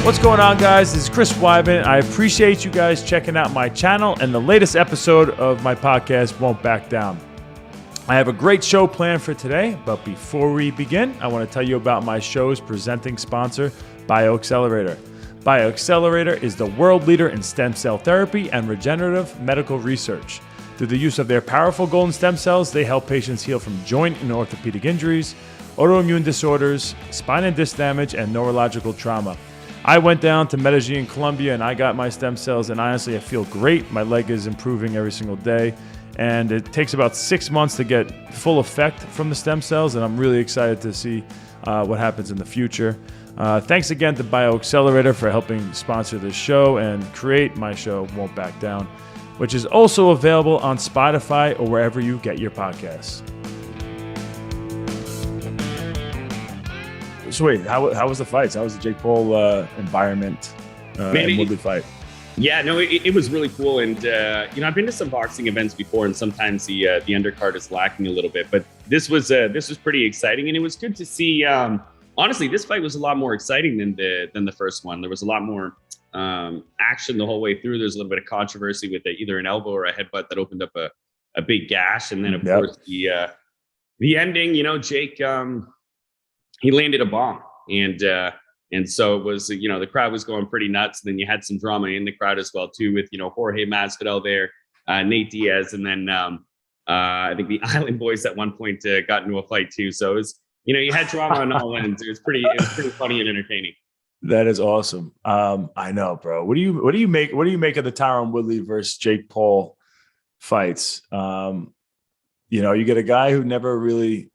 What's going on, guys? This is Chris Weidman. I appreciate you guys checking out my channel and the latest episode of my podcast, Won't Back Down. I have a great show planned for today, but before we begin, I want to tell you about my show's presenting sponsor, BioXcellerator. BioXcellerator is the world leader in stem cell therapy and regenerative medical research. Through the use of their powerful golden stem cells, they help patients heal from joint and orthopedic injuries, autoimmune disorders, spine and disc damage, and neurological trauma. I went down to Medellin, Colombia, and I got my stem cells, and honestly, I feel great. My leg is improving every single day, and it takes about 6 months to get full effect from the stem cells, and I'm really excited to see what happens in the future. Thanks again to BioXcellerator for helping sponsor this show and create my show, Won't Back Down, which is also available on Spotify or wherever you get your podcasts. So wait, how was the fights? How was the Jake Paul environment and Woodley fight? Yeah, no, it was really cool. And, I've been to some boxing events before, and sometimes the undercard is lacking a little bit. But this was pretty exciting, and it was good to see. Honestly, this fight was a lot more exciting than the first one. There was a lot more action the whole way through. There's a little bit of controversy with either an elbow or a headbutt that opened up a big gash. And then, of course, the ending, Jake... he landed a bomb, and so it was, the crowd was going pretty nuts. And then you had some drama in the crowd as well too, with Jorge Masvidal there, Nate Diaz, and then I think the Island Boys at one point got into a fight too. So it was, you had drama on all ends. It was pretty funny and entertaining. That is awesome. I know, bro. What do you make of the Tyron Woodley versus Jake Paul fights? You get a guy who never really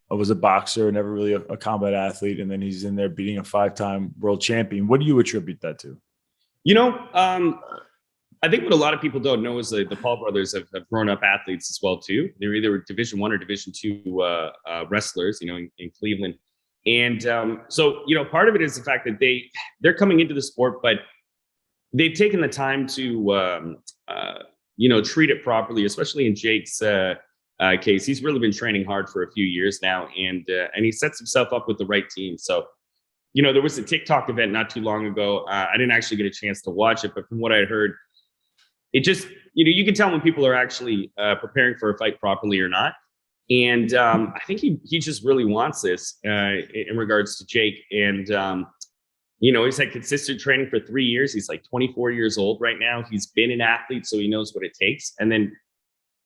was a boxer, never really a combat athlete, and then he's in there beating a 5-time world champion. What do you attribute that to? I think what a lot of people don't know is the Paul brothers have grown up athletes as well too. They're either Division I or Division II wrestlers, in Cleveland, and so part of it is the fact that they're coming into the sport, but they've taken the time to treat it properly, especially in Jake's case. He's really been training hard for a few years now, and he sets himself up with the right team. So, there was a TikTok event not too long ago. I didn't actually get a chance to watch it, but from what I heard, it just, you can tell when people are actually preparing for a fight properly or not. And I think he just really wants this in regards to Jake. And, he's had consistent training for 3 years. He's like 24 years old right now. He's been an athlete, so he knows what it takes. And then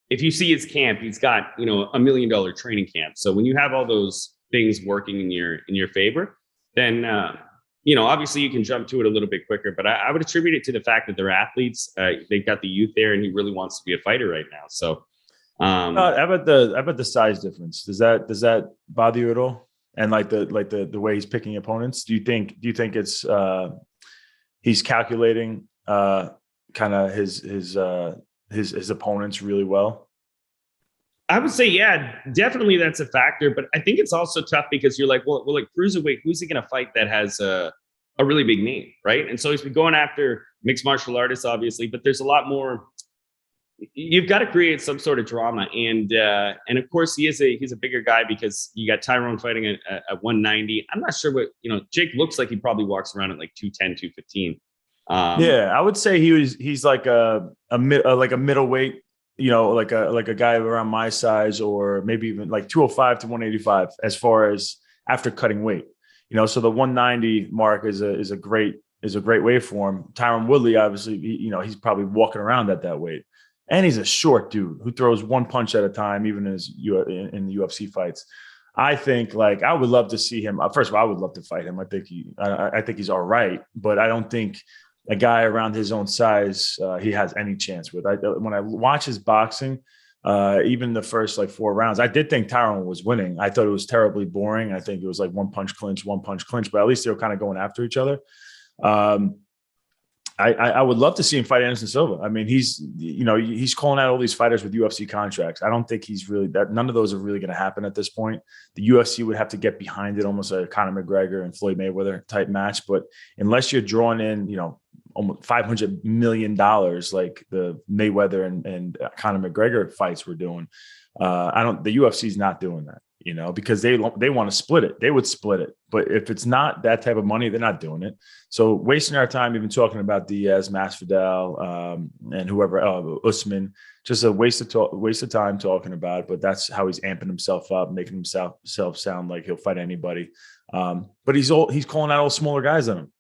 if you see his camp, he's got, $1 million training camp. So when you have all those things working in your favor, then, obviously you can jump to it a little bit quicker. But I would attribute it to the fact that they're athletes. They've got the youth there, and he really wants to be a fighter right now. So, how about the size difference? Does that bother you at all? And like the way he's picking opponents, do you think it's he's calculating kind of his opponents really well? I would say, yeah, definitely that's a factor. But I think it's also tough because you're like, well, like cruiserweight, who's he going to fight that has a really big name, right? And so he's been going after mixed martial artists, obviously, but there's a lot more. You've got to create some sort of drama, and of course he's a bigger guy because you got Tyron fighting at 190. I'm not sure what Jake looks like. He probably walks around at like 210, 215. Yeah, I would say he's like a middleweight, like a guy around my size, or maybe even like 205 to 185 as far as after cutting weight. So the 190 mark is a great weight for him. Tyron Woodley, obviously, he's probably walking around at that weight, and he's a short dude who throws one punch at a time, even in the UFC fights. I think, like, I would love to see him. First of all, I would love to fight him. I think he's all right, but I don't think a guy around his own size, he has any chance with. When I watch his boxing, even the first 4 rounds, I did think Tyron was winning. I thought it was terribly boring. I think it was like one punch clinch, but at least they were kind of going after each other. I would love to see him fight Anderson Silva. I mean, he's calling out all these fighters with UFC contracts. I don't think he's really that. None of those are really going to happen at this point. The UFC would have to get behind it, almost like a Conor McGregor and Floyd Mayweather type match. But unless you're drawing in, almost $500 million like the Mayweather and Conor McGregor fights were doing, the UFC is not doing that. because they want to split it. They would split it. But if it's not that type of money, they're not doing it. So wasting our time even talking about Diaz, Masvidal, and whoever, Usman, just a waste of time talking about it. But that's how he's amping himself up, making himself sound like he'll fight anybody. But he's calling out all smaller guys on him.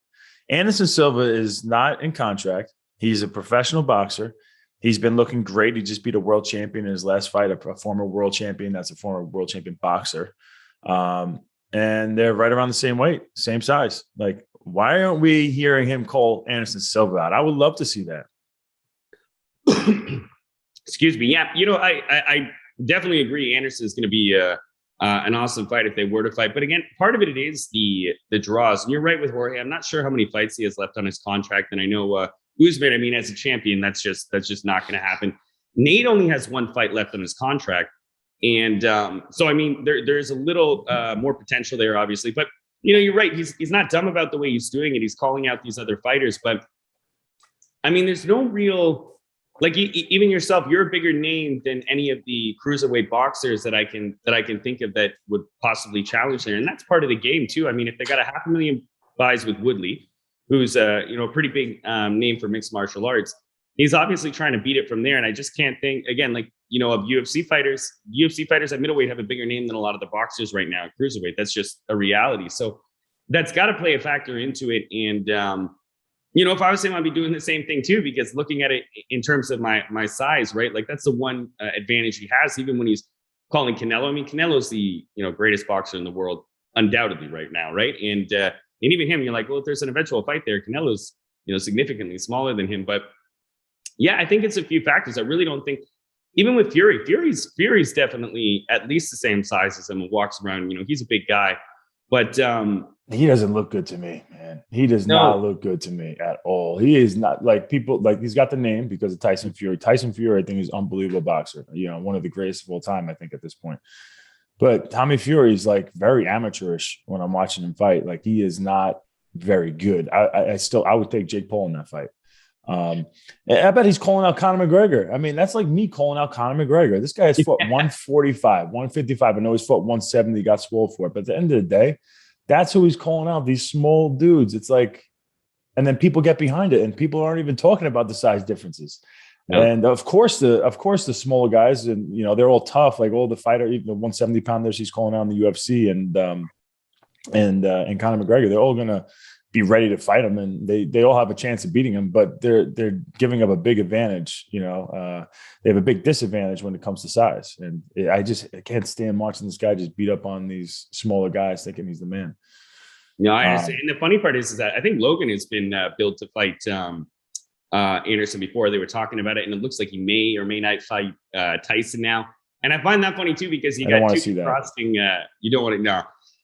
Anderson Silva is not in contract. He's a professional boxer. He's been looking great. He just beat a world champion in his last fight, a former world champion. That's a former world champion boxer. And they're right around the same weight, same size. Like, why aren't we hearing him call Anderson Silva out? I would love to see that. Excuse me. Yeah. I definitely agree. Anderson is going to be an awesome fight if they were to fight. But again, part of it is the draws. And you're right with Jorge. I'm not sure how many fights he has left on his contract. And I know Usman, as a champion, that's just not going to happen. Nate only has one fight left on his contract. And so, there's a little more potential there, obviously. But, you're right. He's not dumb about the way he's doing it. He's calling out these other fighters. But, there's no real, like, even yourself, you're a bigger name than any of the cruiserweight boxers that I can think of that would possibly challenge there. And that's part of the game, too. If they got 500,000 buys with Woodley, who's a pretty big name for mixed martial arts, he's obviously trying to beat it from there. And I just can't think, again, of UFC fighters. UFC fighters at middleweight have a bigger name than a lot of the boxers right now at cruiserweight. That's just a reality. So that's got to play a factor into it. And if I was him, I'd be doing the same thing too, because looking at it in terms of my size, right? Like, that's the one advantage he has, even when he's calling Canelo. Canelo's the greatest boxer in the world, undoubtedly right now, right? And even him, you're like, well, if there's an eventual fight there, Canelo's significantly smaller than him. But yeah, I think it's a few factors. I really don't think, even with Fury's definitely at least the same size as him and walks around. He's a big guy, but he doesn't look good to me, man. He does not look good to me at all. He is not, like, people, like, he's got the name because of Tyson Fury. Tyson Fury, I think, is an unbelievable boxer. One of the greatest of all time, I think, at this point. But Tommy Fury is, like, very amateurish when I'm watching him fight. Like, he is not very good. I would take Jake Paul in that fight. I bet he's calling out Conor McGregor. That's like me calling out Conor McGregor. This guy has fought 145, 155. I know he's fought 170, got swole for it. But at the end of the day, that's who he's calling out, these small dudes. It's like, and then people get behind it, and people aren't even talking about the size differences. No. And of course the smaller guys, and they're all tough, like all the fighter, even the 170 pounders he's calling out in the UFC, and Conor McGregor, they're all gonna be ready to fight him, and they all have a chance of beating him, but they're giving up a big advantage. They have a big disadvantage when it comes to size, and I can't stand watching this guy just beat up on these smaller guys thinking he's the man. No, I understand. And the funny part is that I think Logan has been built to fight Anderson before. They were talking about it, and it looks like he may or may not fight Tyson now. And I find that funny too, because you got two crossing. You don't want to know.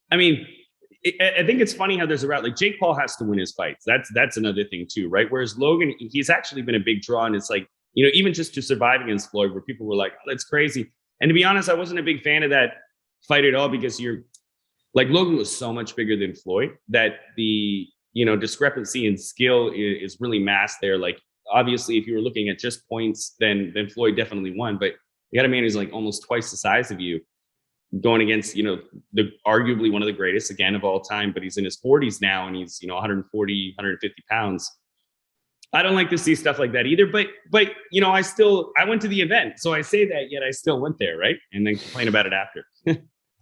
I think it's funny how there's a route, like, Jake Paul has to win his fights. That's another thing too, right? Whereas Logan, he's actually been a big draw, and it's like, even just to survive against Floyd, where people were like, oh, that's crazy. And to be honest, I wasn't a big fan of that fight at all, because Logan was so much bigger than Floyd that the discrepancy in skill is really masked there. Like, obviously, if you were looking at just points, then Floyd definitely won. But you got a man who's like almost twice the size of you, going against, the arguably one of the greatest, again, of all time, but he's in his 40s now, and he's, 140, 150 pounds. I don't like to see stuff like that either, but I went to the event. So I say that, yet I still went there, right? And then complain about it after.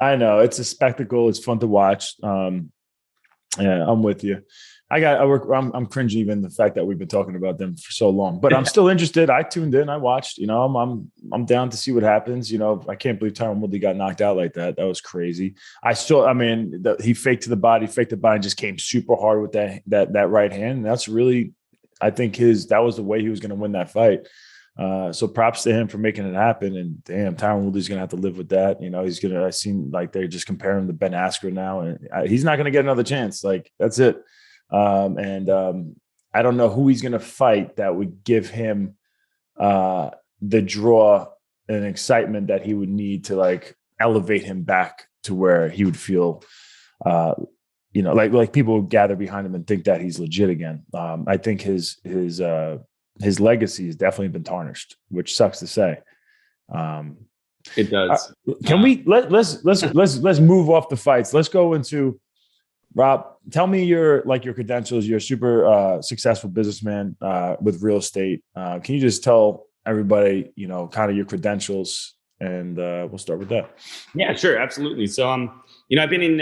I know, it's a spectacle. It's fun to watch. Yeah, I'm with you. I'm cringing even the fact that we've been talking about them for so long, but I'm still interested. I tuned in, I watched, I'm down to see what happens. I can't believe Tyron Woodley got knocked out like that. That was crazy. He faked the body, and just came super hard with that right hand. And that's really, I think that was the way he was going to win that fight. So props to him for making it happen. And damn, Tyron Woodley's going to have to live with that. I seem like they're just comparing him to Ben Askren now, and he's not going to get another chance. Like, that's it. I don't know who he's going to fight that would give him the draw and excitement that he would need to, like, elevate him back to where he would feel, like people would gather behind him and think that he's legit again. I think his legacy has definitely been tarnished, which sucks to say. It does. Can we let's move off the fights. Let's go into Rob. Tell me your credentials. You're a super successful businessman with real estate. Can you just tell everybody, kind of your credentials, and we'll start with that. Yeah, sure, absolutely. So, I've been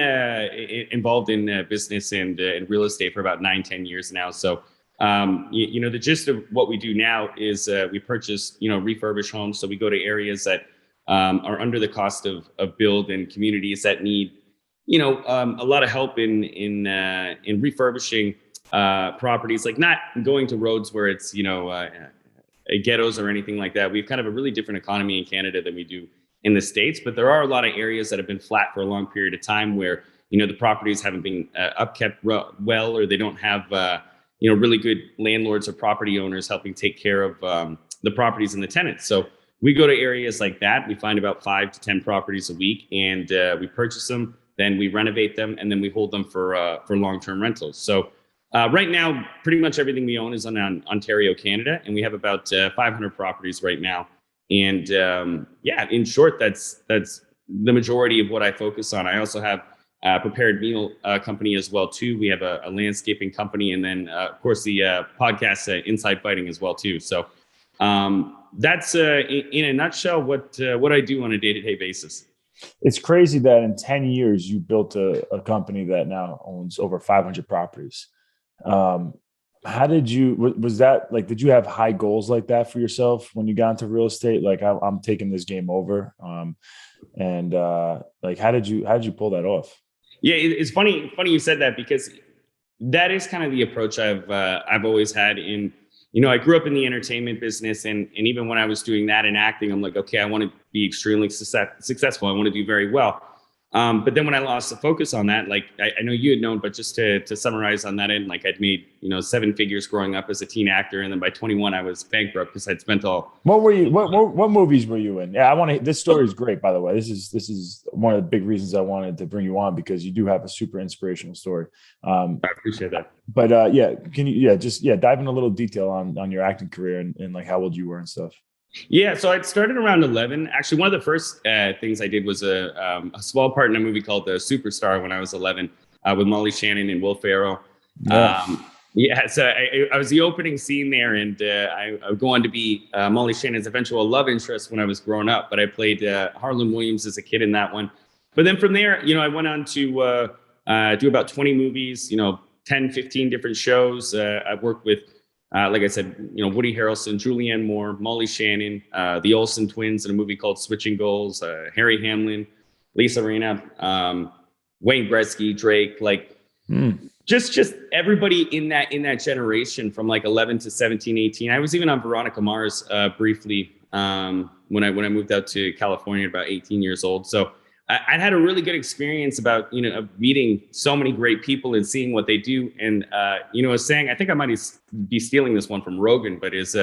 involved in business and in real estate for about 9-10 years now. So, the gist of what we do now is we purchase, refurbish homes. So we go to areas that are under the cost of build, and communities that need, a lot of help in refurbishing properties, like not going to roads where it's, ghettos or anything like that. We have kind of a really different economy in Canada than we do in the States, but there are a lot of areas that have been flat for a long period of time where, the properties haven't been upkept well, or they don't have, really good landlords or property owners helping take care of the properties and the tenants. So we go to areas like that. We find about 5 to 10 properties a week, and we purchase them, then we renovate them, and then we hold them for long-term rentals. So right now, pretty much everything we own is in Ontario, Canada, and we have about 500 properties right now. And in short, that's the majority of what I focus on. I also have a prepared meal company as well too. We have a landscaping company, and then of course the podcast Inside Fighting as well too. So that's in a nutshell what I do on a day-to-day basis. It's crazy that in 10 years you built a company that now owns over 500 properties. How did was that like, did you have high goals like that for yourself when you got into real estate? Like, I'm taking this game over. Like, how did you pull that off? Yeah, it's funny you said that, because that is kind of the approach I've always had in, I grew up in the entertainment business, and even when I was doing that in acting, I'm like, okay, I want to be extremely successful. I want to do very well. But then when I lost the focus on that, like I know you had known, but just to summarize on that end, like I'd made, 7 figures growing up as a teen actor. And then by 21, I was bankrupt because I'd spent all. What movies were you in? Yeah, this story is great, by the way. This is one of the big reasons I wanted to bring you on, because you do have a super inspirational story. I appreciate that. But can you dive in a little detail on your acting career and like how old you were and stuff? Yeah, so I started around 11. Actually, one of the first things I did was a small part in a movie called Superstar when I was 11 with Molly Shannon and Will Ferrell. Yeah. So I was the opening scene there, and I would go on to be Molly Shannon's eventual love interest when I was growing up. But I played Harlan Williams as a kid in that one. But then from there, I went on to do about 20 movies, 10, 15 different shows. I've worked with like I said, Woody Harrelson, Julianne Moore, Molly Shannon, the Olsen twins in a movie called Switching Goals, Harry Hamlin, Lisa Rinna, Wayne Gretzky, Drake, like just everybody in that generation from like 11 to 17, 18. I was even on Veronica Mars briefly when I moved out to California at about 18 years old. So I had a really good experience about, meeting so many great people and seeing what they do. And, a saying, I think I might be stealing this one from Rogan, but is,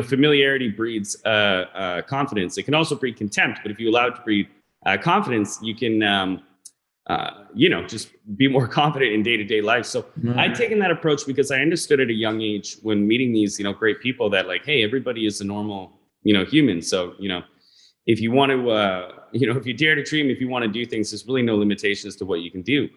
familiarity breeds confidence. It can also breed contempt, but if you allow it to breed confidence, you can, just be more confident in day-to-day life. So I'd taken that approach because I understood at a young age when meeting these, great people that like, hey, everybody is a normal, human. So, if you want to, if you dare to dream, if you want to do things, there's really no limitations to what you can do.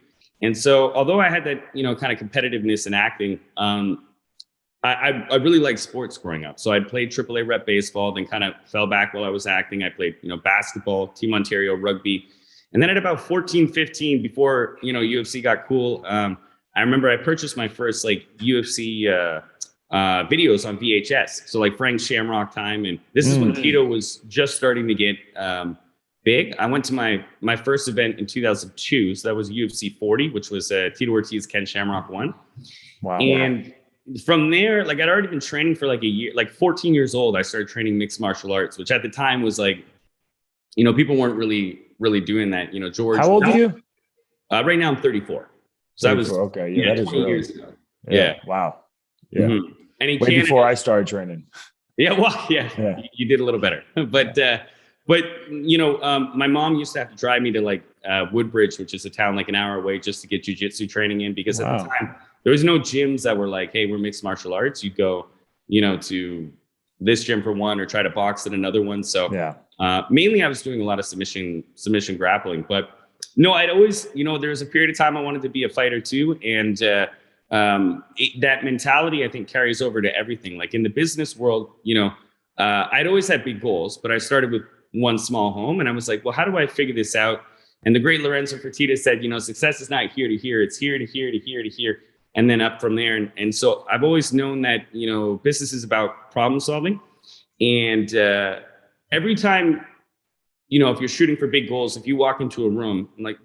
And so, although I had that, kind of competitiveness in acting, I really liked sports growing up. So I played AAA rep baseball, then kind of fell back while I was acting. I played, basketball, Team Ontario, rugby. And then at about 14, 15, before, UFC got cool, I remember I purchased my first like UFC videos on VHS. So like Frank Shamrock time. And this is when Tito was just starting to get big. I went to my first event in 2002. So that was UFC 40, which was Tito Ortiz, Ken Shamrock 1. Wow. And from there, like I'd already been training for like a year, like 14 years old, I started training mixed martial arts, which at the time was like, people weren't really doing that. George. How old are you? Right now I'm 34. So 34, I was okay. Yeah, that is 20 years ago. Yeah. Wow. Yeah. Mm-hmm. And in Way Canada, before I started training. Yeah. Well, yeah. You did a little better, but my mom used to have to drive me to like Woodbridge, which is a town like an hour away, just to get jujitsu training in, because at the time there was no gyms that were like, hey, we're mixed martial arts. You go, to this gym for one or try to box at another one. So Mainly I was doing a lot of submission grappling, but no, I'd always, there was a period of time I wanted to be a fighter too. And that mentality, I think, carries over to everything. Like in the business world, I'd always had big goals, but I started with one small home and I was like, well, how do I figure this out? And the great Lorenzo Fertitta said, success is not here to here, it's here to here to here to here, and then up from there. And so I've always known that, business is about problem solving. And every time, if you're shooting for big goals, if you walk into a room, like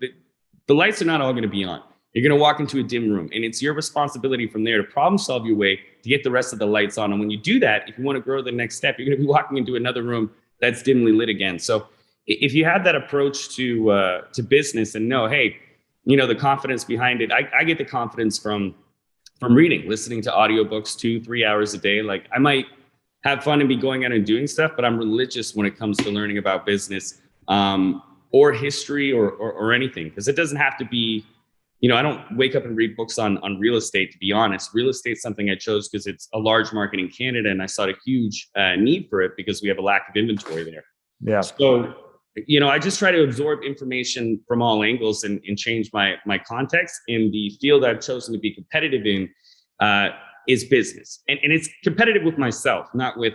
the lights are not all going to be on. You're going to walk into a dim room, and it's your responsibility from there to problem solve your way to get the rest of the lights on. And when you do that, if you want to grow the next step, you're going to be walking into another room that's dimly lit again. So if you have that approach to business and know, hey, the confidence behind it, I get the confidence from reading, listening to audiobooks 2-3 hours a day. Like I might have fun and be going out and doing stuff, but I'm religious when it comes to learning about business or history or anything, because it doesn't have to be, I don't wake up and read books on real estate, to be honest. Real estate's something I chose because it's a large market in Canada and I saw a huge need for it because we have a lack of inventory there. Yeah. So, I just try to absorb information from all angles and change my context. In the field I've chosen to be competitive in is business. And it's competitive with myself, not with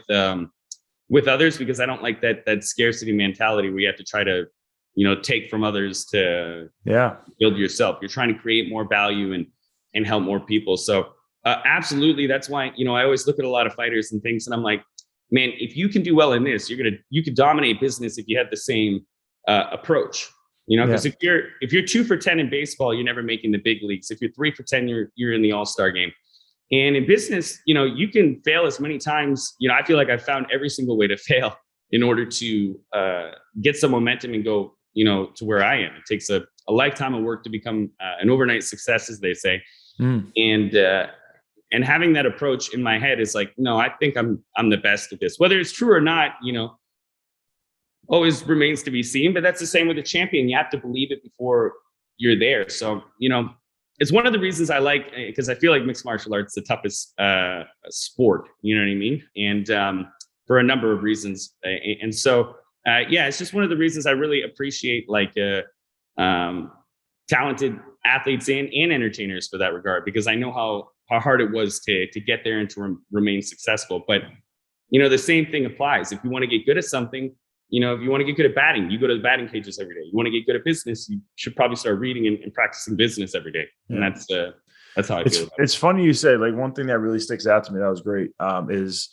others, because I don't like that scarcity mentality where you have to try to, take from others to build yourself. You're trying to create more value and help more people. So absolutely. That's why, I always look at a lot of fighters and things and I'm like, man, if you can do well in this, you could dominate business if you had the same approach, because if you're 2 for 10 in baseball, you're never making the big leagues. If you're 3 for 10, you're in the all-star game. And in business, you can fail as many times. I feel like I've found every single way to fail in order to get some momentum and go, to where I am. It takes a lifetime of work to become an overnight success, as they say. And having that approach in my head is like, no, I think I'm the best at this. Whether it's true or not, always remains to be seen. But that's the same with a champion. You have to believe it before you're there. So, it's one of the reasons I like, because I feel like mixed martial arts is the toughest sport. You know what I mean? And for a number of reasons. And so, it's just one of the reasons I really appreciate talented athletes and entertainers for that regard, because I know how hard it was to get there and to remain successful. But, the same thing applies. If you want to get good at something, if you want to get good at batting, you go to the batting cages every day. You want to get good at business, you should probably start reading and practicing business every day. And that's how I feel about it. It's funny you say, like, one thing that really sticks out to me that was great is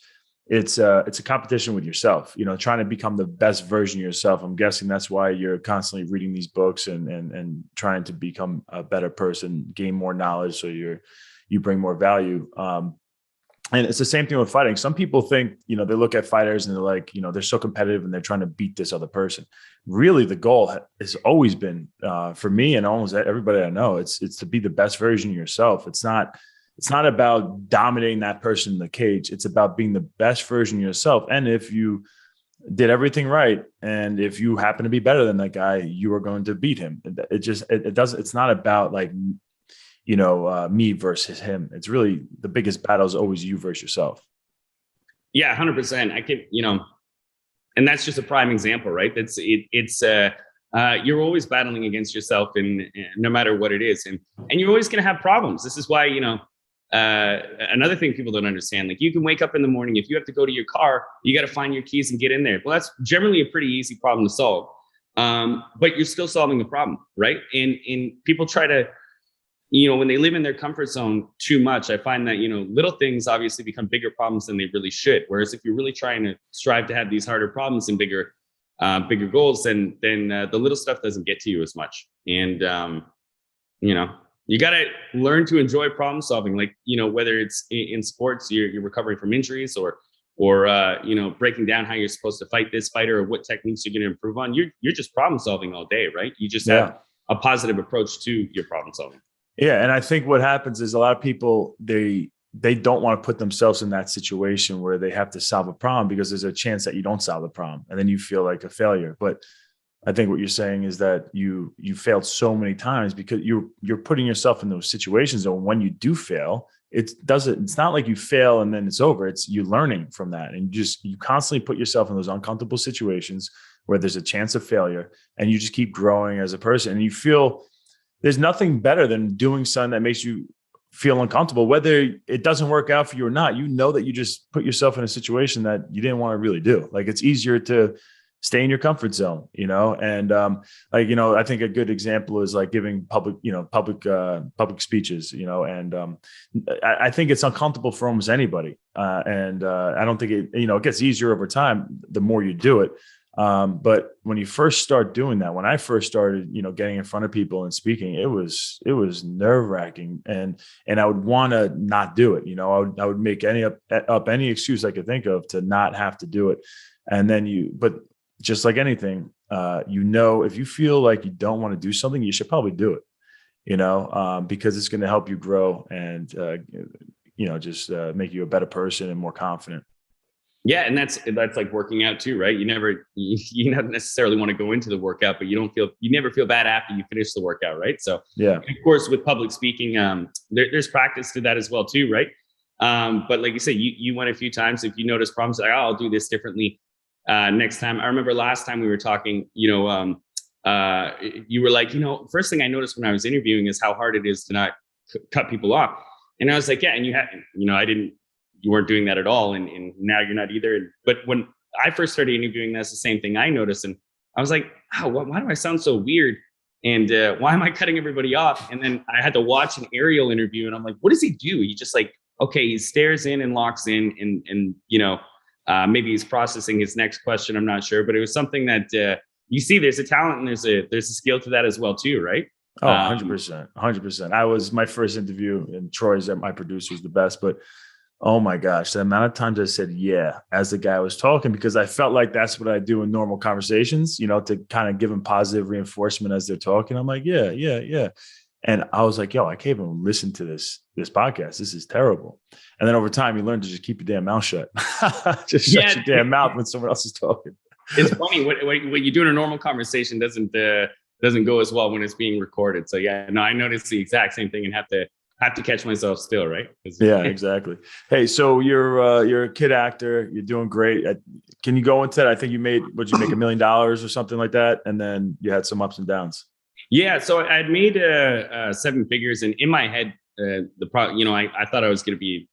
it's a competition with yourself, trying to become the best version of yourself. I'm guessing that's why you're constantly reading these books and trying to become a better person, gain more knowledge, so you bring more value. And it's the same thing with fighting. Some people think, they look at fighters and they're like, they're so competitive and they're trying to beat this other person. Really, the goal has always been, for me and almost everybody I know, it's to be the best version of yourself. It's not about dominating that person in the cage. It's about being the best version of yourself. And if you did everything right, and if you happen to be better than that guy, you are going to beat him. It's not about like, me versus him. It's really the biggest battle is always you versus yourself. Yeah, 100%. I can, and that's just a prime example, right? You're always battling against yourself, and no matter what it is, and you're always going to have problems. This is why, another thing people don't understand, like, you can wake up in the morning, if you have to go to your car, you got to find your keys and get in there. Well, that's generally a pretty easy problem to solve. But you're still solving the problem, right? And people try to, when they live in their comfort zone too much, I find that, little things obviously become bigger problems than they really should. Whereas if you're really trying to strive to have these harder problems and bigger goals, then the little stuff doesn't get to you as much. And, you got to learn to enjoy problem solving. Like, whether it's in sports, you're recovering from injuries or breaking down how you're supposed to fight this fighter or what techniques you're going to improve on. You're just problem solving all day, right? You just have a positive approach to your problem solving. Yeah. And I think what happens is a lot of people, they don't want to put themselves in that situation where they have to solve a problem, because there's a chance that you don't solve the problem and then you feel like a failure. But I think what you're saying is that you failed so many times because you're putting yourself in those situations. And when you do fail, it's not like you fail and then it's over. It's you learning from that. And you constantly put yourself in those uncomfortable situations where there's a chance of failure, and you just keep growing as a person, and you feel there's nothing better than doing something that makes you feel uncomfortable, whether it doesn't work out for you or not. You know that you just put yourself in a situation that you didn't want to really do. Like, it's easier to stay in your comfort zone, and I think a good example is like giving public speeches, and I think it's uncomfortable for almost anybody. And I don't think it gets easier over time, the more you do it. But when you first start doing that, when I first started, getting in front of people and speaking, it was nerve wracking, and I would want to not do it. I would make up any excuse I could think of to not have to do it. And then but just like anything, if you feel like you don't want to do something, you should probably do it, because it's going to help you grow and, just make you a better person and more confident. Yeah. And that's like working out too, right? You don't necessarily want to go into the workout, but you never feel bad after you finish the workout. Right. So yeah, of course, with public speaking, there's practice to that as well too. Right. But like you said, you went a few times. If you notice problems, like, I'll do this differently next time. I remember last time we were talking, you were like, first thing I noticed when I was interviewing is how hard it is to not cut people off. And I was like, yeah. And you weren't doing that at all. And now you're not either. But when I first started interviewing, that's the same thing I noticed. And I was like, oh, why do I sound so weird? And why am I cutting everybody off? And then I had to watch an aerial interview, and I'm like, what does he do? He just he stares in and locks in, and maybe he's processing his next question. I'm not sure, but it was something that you see. There's a talent and there's a skill to that as well too, right? Oh, 100%, 100%. My first interview, and Troy's my producer was the best, but oh my gosh, the amount of times I said yeah as the guy was talking, because I felt like that's what I do in normal conversations, to kind of give them positive reinforcement as they're talking. I'm like, yeah. And I was like, yo, I can't even listen to this podcast. This is terrible. And then over time, you learn to just keep your damn mouth shut. Just shut your damn mouth when someone else is talking. It's funny what you do in a normal conversation doesn't go as well when it's being recorded. So yeah, no, I noticed the exact same thing and have to catch myself still, right? Yeah, exactly. Hey, so you're a kid actor. You're doing great. Can you go into that? I think you make $1 million or something like that, and then you had some ups and downs. Yeah, so I had made 7 figures, and in my head, I thought I was going to be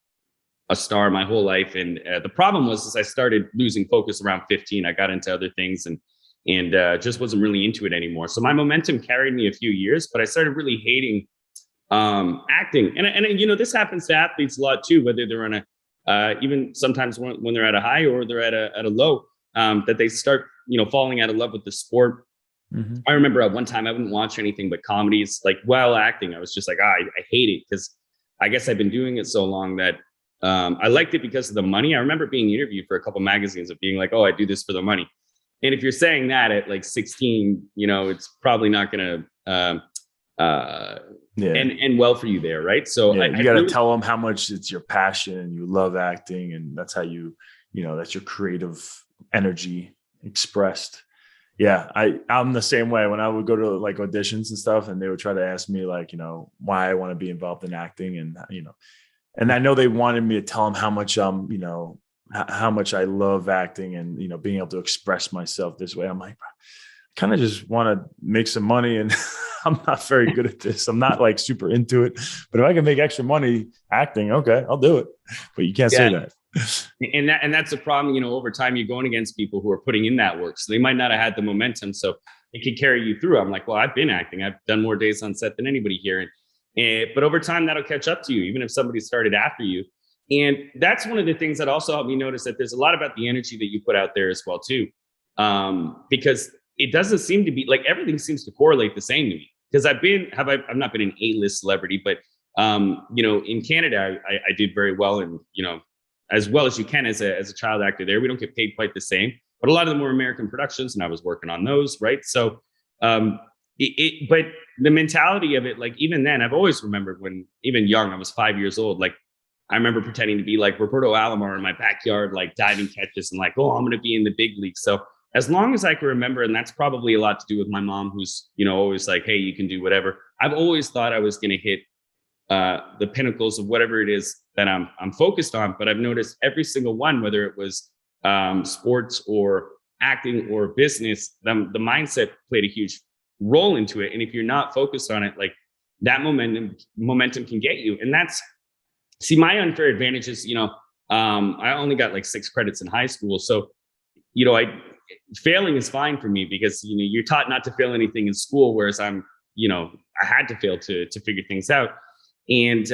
a star my whole life, and the problem was I started losing focus around 15. I got into other things and just wasn't really into it anymore. So my momentum carried me a few years, but I started really hating acting, and this happens to athletes a lot too, whether they're on even sometimes when they're at a high or they're at a low, that they start falling out of love with the sport. Mm-hmm. I remember at one time I wouldn't watch anything but comedies, like while acting. I was just like, I hate it, because I guess I've been doing it so long that I liked it because of the money. I remember being interviewed for a couple magazines of being like, oh, I do this for the money. And if you're saying that at like 16, it's probably not going to end well for you there, right? So you got to tell them how much it's your passion and you love acting, and that's how that's your creative energy expressed. Yeah, I'm the same way. When I would go to like auditions and stuff, and they would try to ask me like, why I want to be involved in acting, and and I know they wanted me to tell them how much how much I love acting and being able to express myself this way. I'm like, I kind of just want to make some money, and I'm not very good at this. I'm not like super into it, but if I can make extra money acting, okay, I'll do it. But you can't say that. And that's the problem, over time you're going against people who are putting in that work. So they might not have had the momentum, so it could carry you through. I'm like, well, I've been acting. I've done more days on set than anybody here. But over time that'll catch up to you, even if somebody started after you. And that's one of the things that also helped me notice that there's a lot about the energy that you put out there as well too. Because it doesn't seem to be like everything seems to correlate the same to me. Because I've not been an A-list celebrity, but in Canada, I did very well, and as well as you can as a child actor there. We don't get paid quite the same, but a lot of them were American productions, and I was working on those, right? So, but the mentality of it, like even then, I've always remembered when even young, I was 5 years old, like I remember pretending to be like Roberto Alomar in my backyard, like diving catches and like, oh, I'm going to be in the big leagues. So as long as I can remember, and that's probably a lot to do with my mom, who's, always like, hey, you can do whatever. I've always thought I was going to hit the pinnacles of whatever it is that I'm focused on. But I've noticed every single one, whether it was sports or acting or business, the mindset played a huge role into it. And if you're not focused on it, like that momentum can get you. And that's, see, my unfair advantage is, I only got like 6 credits in high school. So, failing is fine for me because, you're taught not to fail anything in school. Whereas I had to fail to figure things out. And,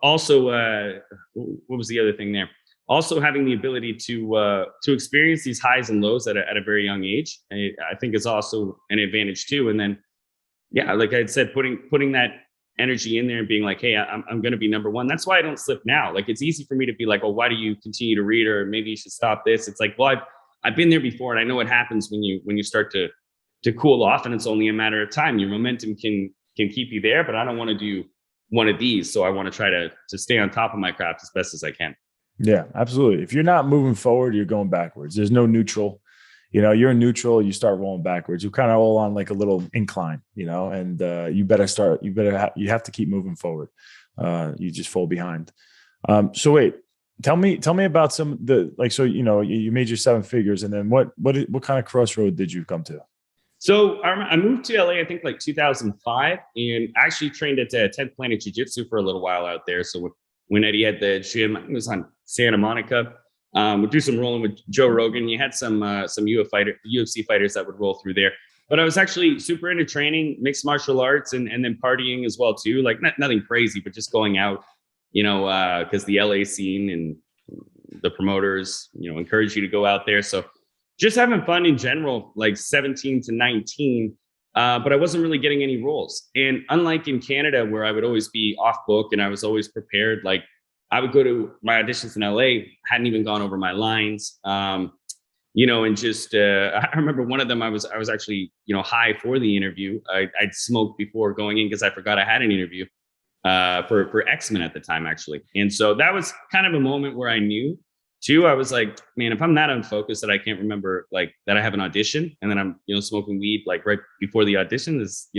also, what was the other thing there? Also having the ability to experience these highs and lows at a very young age, I think is also an advantage too. And then, yeah, like I said, putting that energy in there and being like, hey, I'm going to be number one. That's why I don't slip now. Like, it's easy for me to be like, oh, why do you continue to read? Or maybe you should stop this. It's like, well, I've been there before, and I know what happens when you start to cool off, and it's only a matter of time. Your momentum can keep you there, but I don't want to do one of these. So I want to try to stay on top of my craft as best as I can. Yeah, absolutely. If you're not moving forward, you're going backwards. There's no neutral. You're in neutral, you start rolling backwards. You're kind of all on like a little incline, and you have to keep moving forward. You just fall behind. So wait, tell me about some you made your 7 figures, and then what kind of crossroad did you come to? So I moved to LA, I think like 2005, and actually trained at 10th Planet Jiu-Jitsu for a little while out there. So when Eddie had the gym, I think it was on Santa Monica. We'd do some rolling with Joe Rogan. You had some UFC fighters that would roll through there. But I was actually super into training, mixed martial arts, and then partying as well too. Like nothing crazy, but just going out, because the LA scene and the promoters, encourage you to go out there. So just having fun in general, like 17 to 19. But I wasn't really getting any roles. And unlike in Canada, where I would always be off book and I was always prepared, like I would go to my auditions in LA, hadn't even gone over my lines, and just, I remember one of them, I was actually, high for the interview. I'd smoked before going in because I forgot I had an interview for X-Men at the time, actually. And so that was kind of a moment where I knew too. I was like, man, if I'm that unfocused that I can't remember like that I have an audition and then I'm, smoking weed like right before the audition is,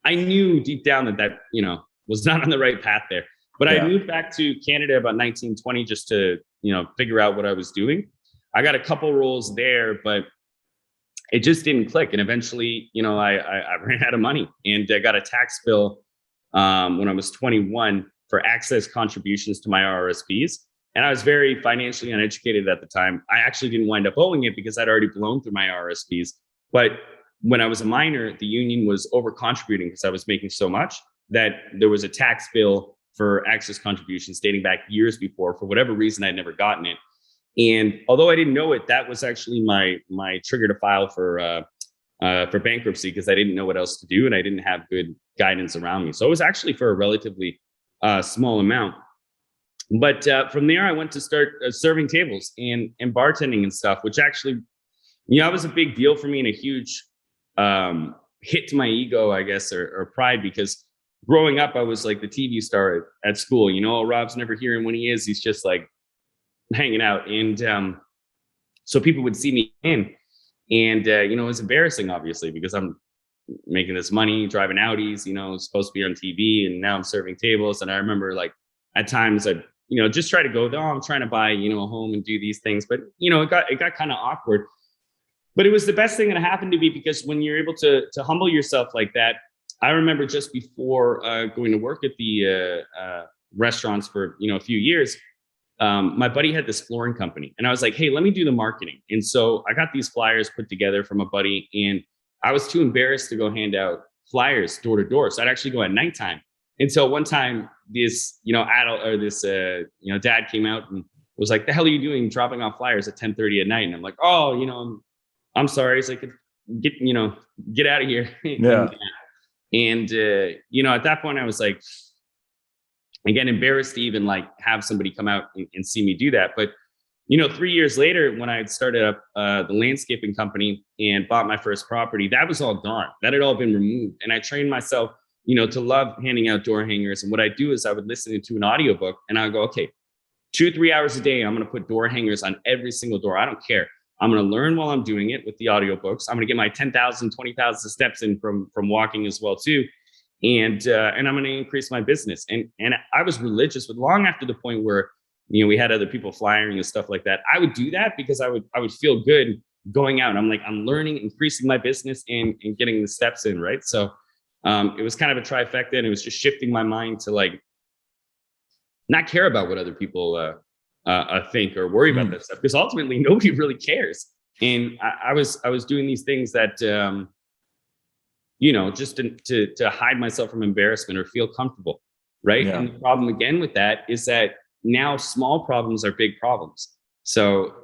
I knew deep down that, was not on the right path there. But yeah. I moved back to Canada about 1920 just to, figure out what I was doing. I got a couple roles there, but it just didn't click. And eventually, I ran out of money and I got a tax bill when I was 21 for excess contributions to my RRSPs. And I was very financially uneducated at the time. I actually didn't wind up owing it because I'd already blown through my RRSPs. But when I was a minor, the union was over contributing because I was making so much that there was a tax bill for excess contributions dating back years before. For whatever reason, I'd never gotten it. And although I didn't know it, that was actually my trigger to file for bankruptcy because I didn't know what else to do and I didn't have good guidance around me. So it was actually for a relatively small amount. But from there, I went to start serving tables and bartending and stuff, which actually, was a big deal for me and a huge hit to my ego, I guess, or pride, because growing up, I was like the TV star at school. Rob's never here, and when he is, he's just like hanging out. And so people would see me in, and it was embarrassing, obviously, because I'm making this money, driving Audis, supposed to be on TV, and now I'm serving tables. And I remember, like, at times I'd just try to go, oh, I'm trying to buy, a home and do these things. But, it got kind of awkward. But it was the best thing that happened to me, because when you're able to humble yourself like that, I remember just before going to work at the restaurants for, a few years, my buddy had this flooring company. And I was like, hey, let me do the marketing. And so I got these flyers put together from a buddy, and I was too embarrassed to go hand out flyers door to door. So I'd actually go at nighttime. Until one time, this, dad came out and was like, the hell are you doing dropping off flyers at 10:30 at night? And I'm like, oh, I'm sorry. He's like, get out of here. Yeah. and at that point I was like, again, embarrassed to even like have somebody come out and see me do that. But, 3 years later, when I had started up the landscaping company and bought my first property, that was all gone. That had all been removed. And I trained myself to love handing out door hangers. And what I do is I would listen to an audiobook and I would go, okay, 2-3 hours a day, I'm going to put door hangers on every single door. I don't care. I'm going to learn while I'm doing it with the audiobooks. I'm going to get my 10,000, 20,000 steps in from walking as well too. And I'm going to increase my business. And I was religious, but long after the point where, we had other people flying and stuff like that. I would do that because I would feel good going out. I'm like, I'm learning, increasing my business and getting the steps in. Right. So it was kind of a trifecta, and it was just shifting my mind to like not care about what other people think or worry about that stuff, because ultimately nobody really cares. And I was doing these things that, just to hide myself from embarrassment or feel comfortable. Right. Yeah. And the problem again with that is that now small problems are big problems. So,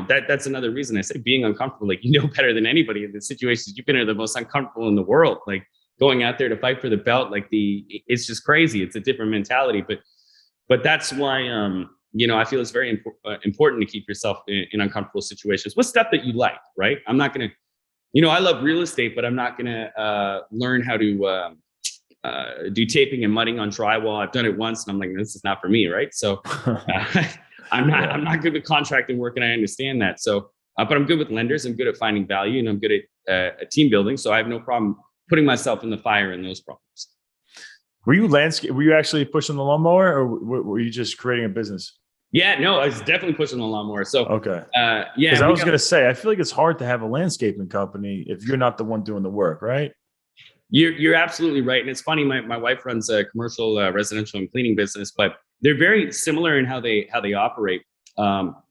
that's another reason I say being uncomfortable, like, better than anybody in the situations you've been in, the most uncomfortable in the world, like going out there to fight for the belt, like it's just crazy. It's a different mentality, but that's why, I feel it's very important to keep yourself in uncomfortable situations with stuff that you like, right? I'm not going to, I love real estate, but I'm not going to learn how to do taping and mudding on drywall. I've done it once and I'm like, this is not for me, right? So I'm not good with contracting work, and I understand that. So, but I'm good with lenders. I'm good at finding value, and I'm good at team building. So I have no problem putting myself in the fire in those problems. Were you actually pushing the lawnmower, or were you just creating a business? Yeah, no, I was definitely pushing the lawnmower. So, okay. Because I was going to say, I feel like it's hard to have a landscaping company if you're not the one doing the work, right? You're absolutely right. And it's funny, my wife runs a commercial residential and cleaning business, but they're very similar in how they operate.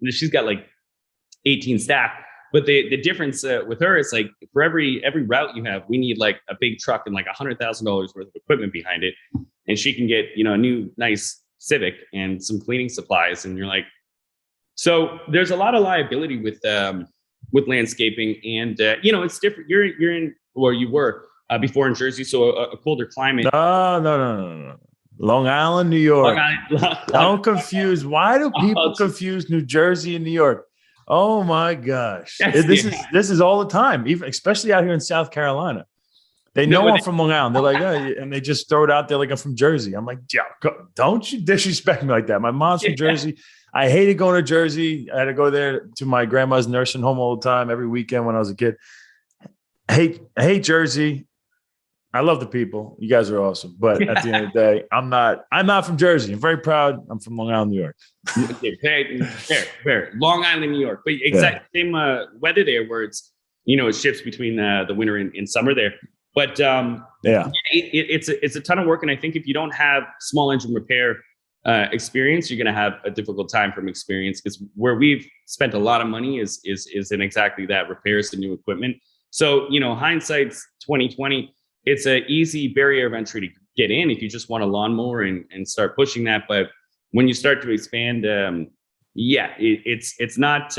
She's got like 18 staff, but the difference with her is like for every route you have, we need like a big truck and like $100,000 worth of equipment behind it. And she can get, a new nice Civic and some cleaning supplies. And you're like, so there's a lot of liability with landscaping, and it's different. You're in, or you were before in Jersey, so a colder climate. No. Long Island, New York. Don't confuse. Why do people confuse New Jersey and New York? Oh my gosh. This is all the time, even especially out here in South Carolina. They know I'm from Long Island. They're like, and they just throw it out there like I'm from Jersey. I'm like, don't you disrespect me like that. My mom's from Jersey. I hated going to Jersey. I had to go there to my grandma's nursing home all the time every weekend when I was a kid. I hate Jersey. I love the people. You guys are awesome. But at the end of the day, I'm not from Jersey. I'm very proud. I'm from Long Island, New York. Fair. Long Island, New York. But exactly same weather there, where it's, it shifts between the winter and summer there. But it's a ton of work. And I think if you don't have small engine repair experience, you're going to have a difficult time from experience, because where we've spent a lot of money is in exactly that, repairs to new equipment. So, hindsight's 2020. It's an easy barrier of entry to get in if you just want a lawnmower and start pushing that. But when you start to expand, it's not.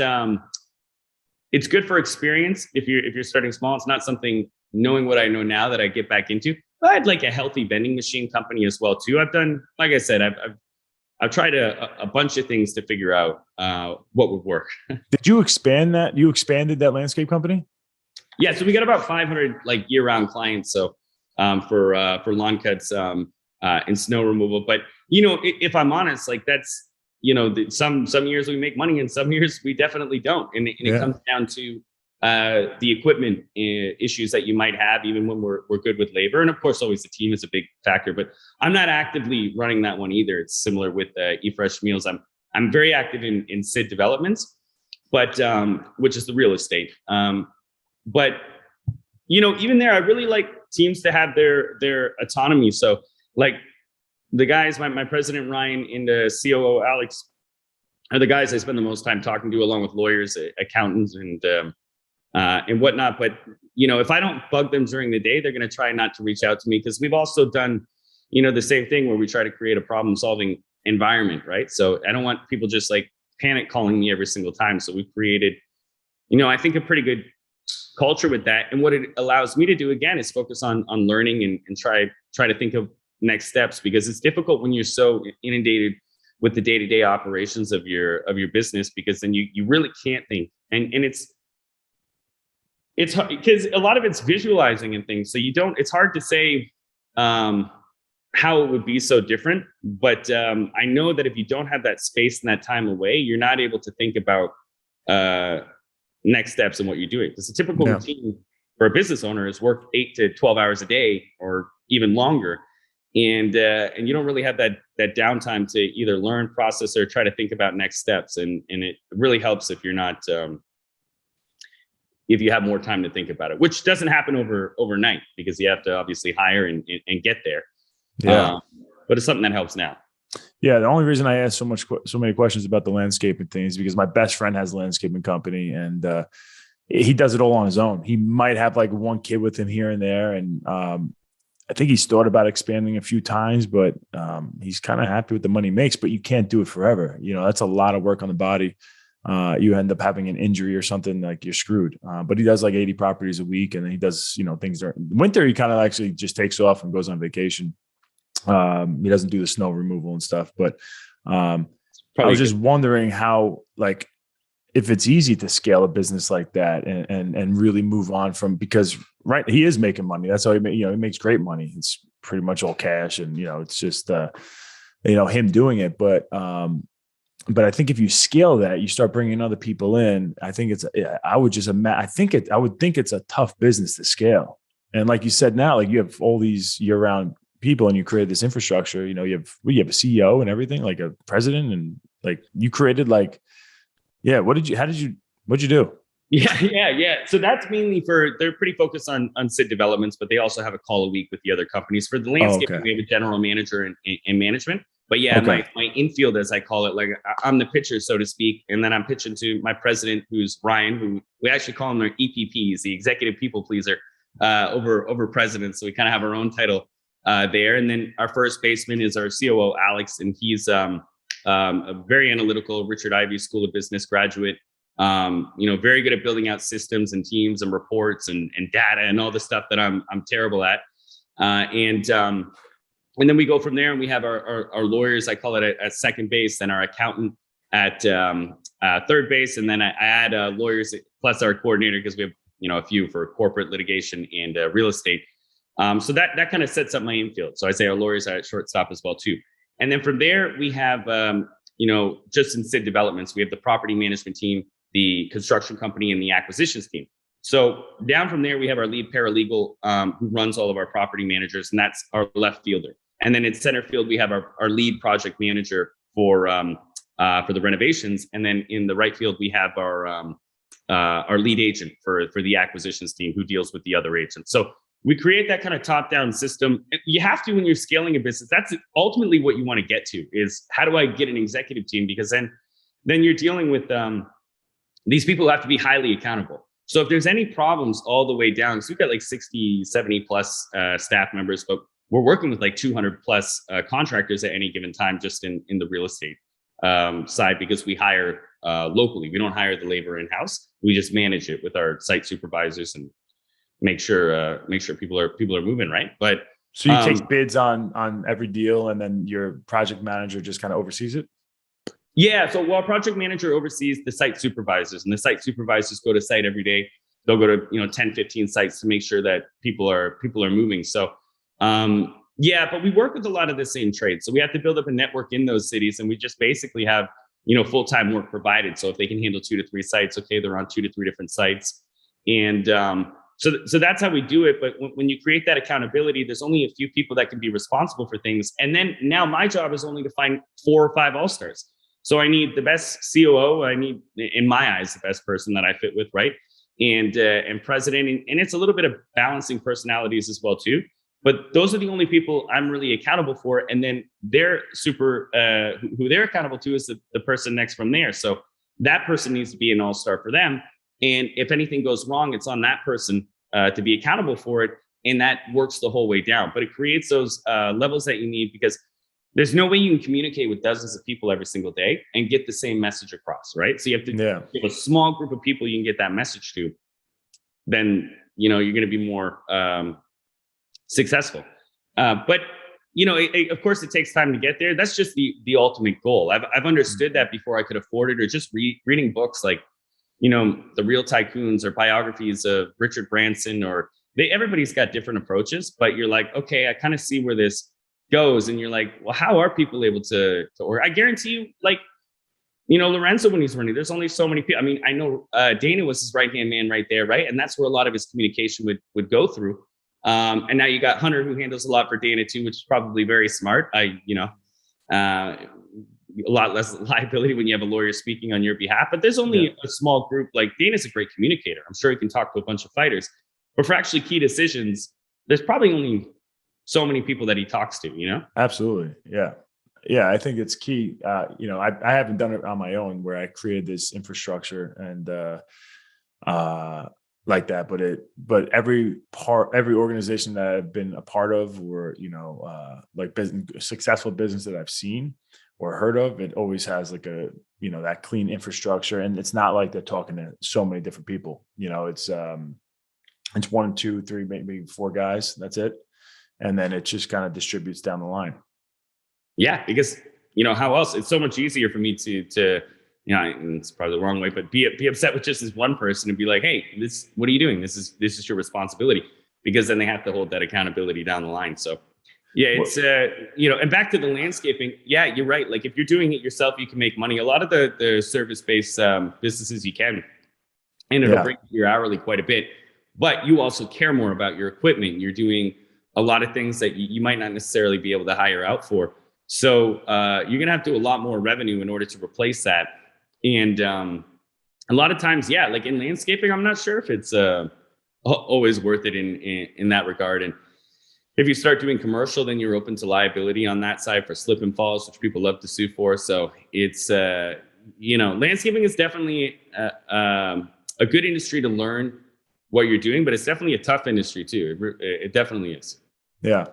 It's good for experience if you're starting small. It's not something, knowing what I know now, that I get back into. I had like a healthy vending machine company as well too. I've done, like I said, I've tried a bunch of things to figure out what would work. Did you expand that? You expanded that landscape company? Yeah, so we got about 500 like year-round clients. So for lawn cuts and snow removal. But if I'm honest, like that's some years we make money and some years we definitely don't, and it comes down to the equipment issues that you might have, even when we're good with labor. And of course, always the team is a big factor. But I'm not actively running that one either. It's similar with eFresh Meals. I'm very active in SID developments, but which is the real estate. But even there, I really like teams to have their autonomy. So like the guys, my president Ryan and the COO Alex are the guys I spend the most time talking to, along with lawyers, accountants, and whatnot. But if I don't bug them during the day, they're going to try not to reach out to me, because we've also done the same thing where we try to create a problem solving environment, right? So I don't want people just like panic calling me every single time. So we've created I think a pretty good culture with that. And what it allows me to do, again, is focus on learning and try to think of next steps, because it's difficult when you're so inundated with the day-to-day operations of your business, because then you really can't think. And it's hard, because a lot of it's visualizing and things. So it's hard to say how it would be so different. But I know that if you don't have that space and that time away, you're not able to think about next steps and what you're doing. Because a typical routine for a business owner is work 8 to 12 hours a day or even longer. and you don't really have that downtime to either learn, process, or try to think about next steps. And it really helps if you're not if you have more time to think about it, which doesn't happen overnight because you have to obviously hire and get there. Yeah. But it's something that helps now. Yeah, the only reason I asked so many questions about the landscaping thing is because my best friend has a landscaping company, and he does it all on his own. He might have like one kid with him here and there, and I think he's thought about expanding a few times, but he's kind of happy with the money he makes. But you can't do it forever. You know, that's a lot of work on the body. You end up having an injury or something, like you're screwed. But he does like 80 properties a week, and then he does, you know, things during winter. He kind of actually just takes off and goes on vacation. He doesn't do the snow removal and stuff, but I was just wondering how, like, if it's easy to scale a business like that and really move on from, because he is making money. That's how he makes great money. It's pretty much all cash, and it's just him doing it. But I think if you scale that, you start bringing other people in. I think I would think it's a tough business to scale. And like you said, now, like, you have all these year-round people and you create this infrastructure. You have a CEO and everything, like a president, and like you created what'd you do? Yeah. So that's mainly they're pretty focused on SID developments, but they also have a call a week with the other companies. For the landscaping, we have a general manager and management. But yeah, my infield, as I call it, like I'm the pitcher, so to speak. And then I'm pitching to my president, who's Ryan, who we actually call him our EPPs, the executive people pleaser, over president. So we kind of have our own title there. And then our first baseman is our COO, Alex, and he's a very analytical Richard Ivey School of Business graduate. Very good at building out systems and teams and reports and data and all the stuff that I'm terrible at. And then we go from there, and we have our lawyers, I call it at second base, and our accountant at third base. And then I add lawyers plus our coordinator, because we have, a few for corporate litigation and real estate. So that kind of sets up my infield. So I say our lawyers are at shortstop as well too. And then from there, we have, just in SID developments, we have the property management team, the construction company, and the acquisitions team. So down from there, we have our lead paralegal who runs all of our property managers, and that's our left fielder. And then in center field, we have our lead project manager for the renovations. And then in the right field, we have our lead agent for the acquisitions team, who deals with the other agents. So we create that kind of top-down system. You have to, when you're scaling a business, that's ultimately what you want to get to, is how do I get an executive team? Because then you're dealing with these people who have to be highly accountable. So if there's any problems all the way down, so we've got like 60, 70 plus staff members, but we're working with like 200 plus contractors at any given time, just in the real estate side, because we hire locally. We don't hire the labor in-house. We just manage it with our site supervisors and make sure people are moving, right. But so you take bids on every deal, and then your project manager just kind of oversees it? Yeah. So while project manager oversees the site supervisors, and the site supervisors go to site every day. They'll go to 10, 15 sites to make sure that people are moving. So but we work with a lot of the same trades. So we have to build up a network in those cities, and we just basically have full-time work provided. So if they can handle 2 to 3 sites, okay, they're on 2 to 3 different sites. And so that's how we do it. But when you create that accountability, there's only a few people that can be responsible for things. And then now my job is only to find 4 or 5 all-stars. So I need the best COO. I need, in my eyes, the best person that I fit with, right? And president. And it's a little bit of balancing personalities as well too. But those are the only people I'm really accountable for. And then they're who they're accountable to is the person next from there. So that person needs to be an all-star for them. And if anything goes wrong, it's on that person to be accountable for it. And that works the whole way down. But it creates those levels that you need, because there's no way you can communicate with dozens of people every single day and get the same message across, right? So you have to have a small group of people you can get that message to. Then, you're going to be more successful. But, of course, it takes time to get there. That's just the ultimate goal. I've understood that before I could afford it, or just reading books like, The Real Tycoons, or biographies of Richard Branson, or everybody's got different approaches, but you're like, okay, I kind of see where this goes. And you're like, well, how are people able to order? I guarantee you, like, Lorenzo, when he's running, there's only so many people. I mean, I know Dana was his right-hand man right there, right? And that's where a lot of his communication would go through. And now you got Hunter, who handles a lot for Dana too, which is probably very smart. A lot less liability when you have a lawyer speaking on your behalf, but there's only a small group. Like Dana's a great communicator. I'm sure he can talk to a bunch of fighters, but for actually key decisions, there's probably only so many people that he talks to, Absolutely. Yeah. I think it's key. I haven't done it on my own where I created this infrastructure and, like that, but every organization that I've been a part of, or, like successful business that I've seen or heard of, it always has like that clean infrastructure. And it's not like they're talking to so many different people, it's 1, 2, 3, maybe 4 guys. That's it. And then it just kind of distributes down the line. Yeah. Because, how else? It's so much easier for me to, and it's probably the wrong way, but be upset with just this one person and be like, hey, what are you doing? This is your responsibility, because then they have to hold that accountability down the line. So yeah, it's, and back to the landscaping. Yeah, you're right. Like if you're doing it yourself, you can make money. A lot of the service-based businesses you can, and it'll bring your hourly quite a bit, but you also care more about your equipment. You're doing a lot of things that you might not necessarily be able to hire out for. So you're going to have to do a lot more revenue in order to replace that. And a lot of times, like in landscaping, I'm not sure if it's always worth it in that regard. And if you start doing commercial, then you're open to liability on that side for slip and falls, which people love to sue for. So it's, landscaping is definitely a good industry to learn what you're doing, but it's definitely a tough industry too. It definitely is. Yeah.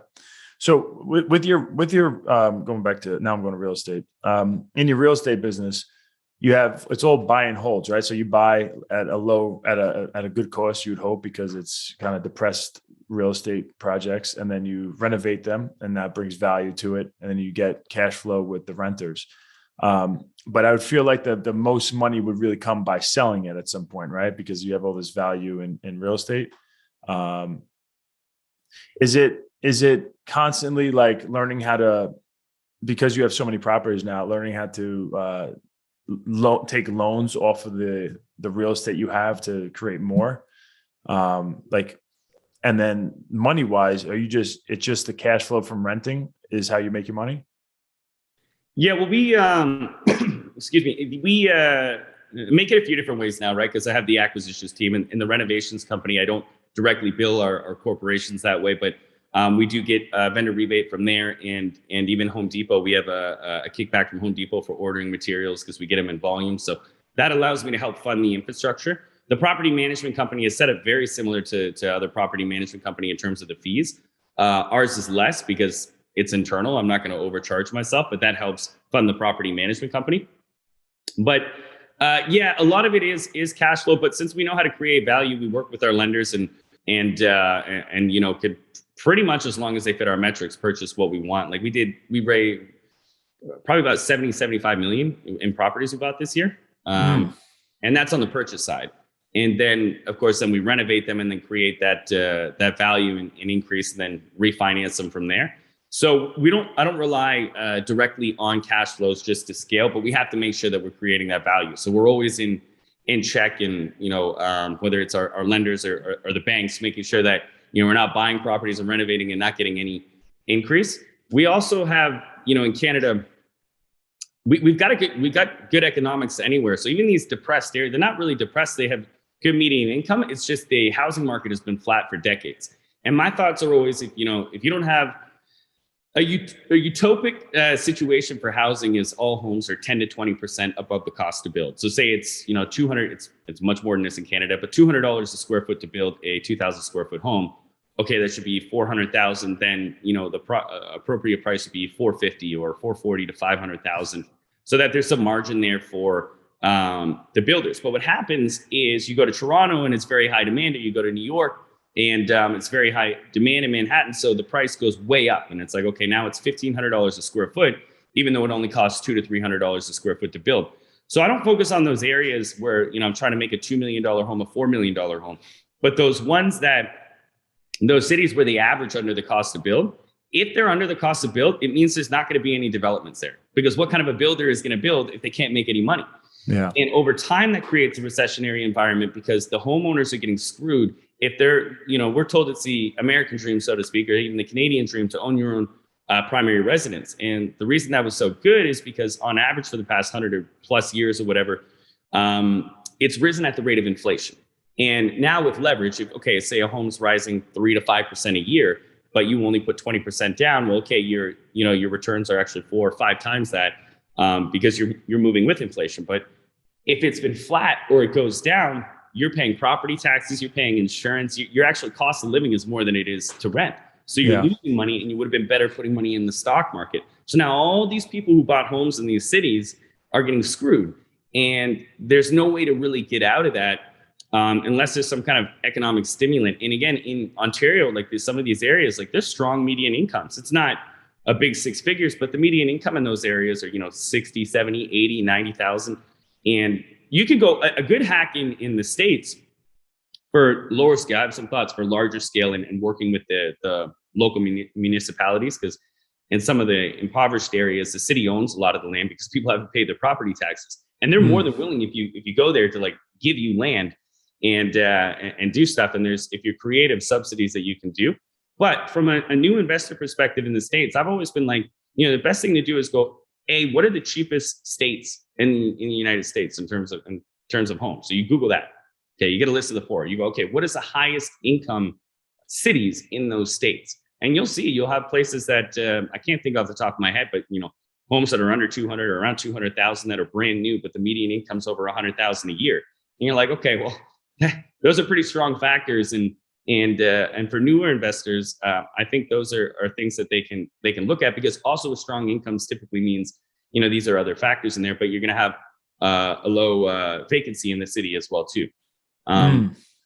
So with your going back to, now I'm going to real estate, in your real estate business, it's all buy and holds, right? So you buy at a good cost, you'd hope, because it's kind of depressed real estate projects, and then you renovate them, and that brings value to it. And then you get cash flow with the renters. But I would feel like the most money would really come by selling it at some point, right? Because you have all this value in real estate. Is it constantly like learning how to, because you have so many properties now, learning how to take loans off of the real estate you have to create more, and then money wise, it's just the cash flow from renting is how you make your money? Yeah, well, we excuse me, we make it a few different ways now, right? Because I have the acquisitions team and in the renovations company. I don't directly bill our corporations that way, but we do get a vendor rebate from there, and even Home Depot. We have a kickback from Home Depot for ordering materials because we get them in volume. So that allows me to help fund the infrastructure. The property management company is set up very similar to other property management company in terms of the fees. Ours is less because it's internal. I'm not going to overcharge myself, but that helps fund the property management company. But a lot of it is cash flow. But since we know how to create value, we work with our lenders and could pretty much, as long as they fit our metrics, purchase what we want. Like we raised probably about 75 million in properties we bought this year. And that's on the purchase side. And then of course, then we renovate them and then create that value and increase, and then refinance them from there. So I don't rely directly on cash flows just to scale, but we have to make sure that we're creating that value. So we're always in check, and whether it's our lenders or the banks, making sure that we're not buying properties and renovating and not getting any increase. We also have, in Canada, we've got good economics anywhere. So even these depressed areas, they're not really depressed. They have good median income. It's just the housing market has been flat for decades. And my thoughts are always, if you don't have a utopic situation for housing, is all homes are 10 to 20% above the cost to build. So say it's 200. It's much more than this in Canada, but $200 a square foot to build a 2,000 square foot home. Okay, that should be 400,000. Then the appropriate price would be 450 or 440 to 500,000, so that there's some margin there for the builders. But what happens is you go to Toronto and it's very high demand, or you go to New York and it's very high demand in Manhattan, so the price goes way up, and it's like, okay, now it's $1,500 a square foot, even though it only costs $200 to $300 a square foot to build. So I don't focus on those areas where I'm trying to make a $2 million home a $4 million home, but those cities where they average under the cost to build. If they're under the cost to build, it means there's not going to be any developments there, because what kind of a builder is going to build if they can't make any money? Yeah. And over time, that creates a recessionary environment, because the homeowners are getting screwed if they're, we're told it's the American dream, so to speak, or even the Canadian dream to own your own primary residence. And the reason that was so good is because on average for the past 100 or plus years or whatever, it's risen at the rate of inflation. And now with leverage, say a home's rising 3 to 5% a year, but you only put 20% down. Well, okay, your returns are actually 4 or 5 times that because you're moving with inflation. But if it's been flat or it goes down, you're paying property taxes, you're paying insurance, your actual cost of living is more than it is to rent. So you're losing money, and you would have been better putting money in the stock market. So now all these people who bought homes in these cities are getting screwed. And there's no way to really get out of that unless there's some kind of economic stimulant. And again, in Ontario, like some of these areas, like there's strong median incomes. It's not a big 6 figures, but the median income in those areas are, 60, 70, 80, 90,000. And you could go a good hack in the States for lower scale. I have some thoughts for larger scale and working with the local municipalities, because in some of the impoverished areas, the city owns a lot of the land because people haven't paid their property taxes. And they're more than willing, if you go there, to like give you land and do stuff. And if you're creative, subsidies that you can do. But from a new investor perspective in the States, I've always been like, the best thing to do is go, what are the cheapest states in the United States in terms of homes? So you Google that. Okay, you get a list of the 4. You go, okay, what is the highest income cities in those states? And you'll have places that I can't think off the top of my head, but homes that are under 200 or around 200,000 that are brand new, but the median income's over 100,000 a year. And you're like, okay, well, those are pretty strong factors. And for newer investors, I think those are things that they can look at, because also with strong incomes typically means, these are other factors in there, but you're going to have a low vacancy in the city as well too.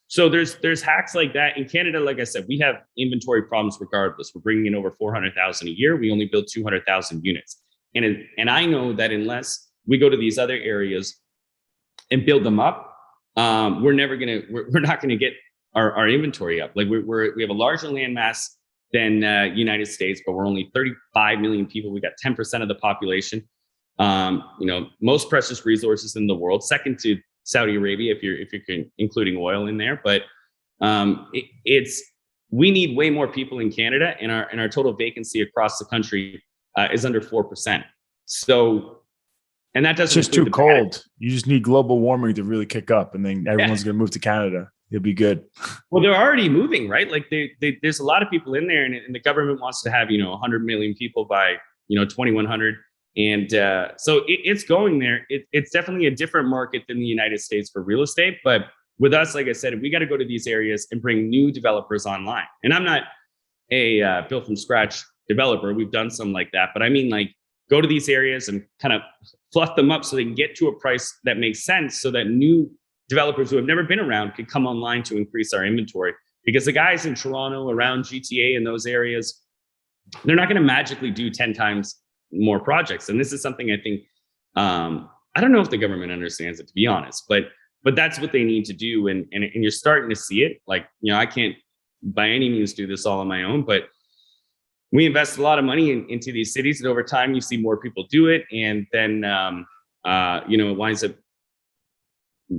So there's hacks like that. In Canada, like I said, we have inventory problems regardless. We're bringing in over 400,000 a year. We only build 200,000 units. And I know that unless we go to these other areas and build them up, we're not gonna get our inventory up. Like we have a larger land mass than United States, but we're only 35 million people. We got 10% of the population. Most precious resources in the world, second to Saudi Arabia, if you're including oil in there. But we need way more people in Canada, and our total vacancy across the country is under 4%. So, and that doesn't. It's just too cold. You just need global warming to really kick up, and then everyone's going to move to Canada. It'll be good. Well, they're already moving, right? Like there's a lot of people in there, and the government wants to have 100 million people by 2100. And so it's going there. It's definitely a different market than the United States for real estate. But with us, like I said, we got to go to these areas and bring new developers online. And I'm not a built from scratch developer. We've done some like that. But I mean, like, go to these areas and kind of fluff them up so they can get to a price that makes sense, so that new developers who have never been around can come online to increase our inventory. Because the guys in Toronto, around GTA, and those areas, they're not going to magically do 10 times more projects. And this is something I think, I don't know if the government understands it, to be honest, but that's what they need to do. And you're starting to see it. Like, I can't by any means do this all on my own, but we invest a lot of money into these cities, and over time you see more people do it. And then, it winds up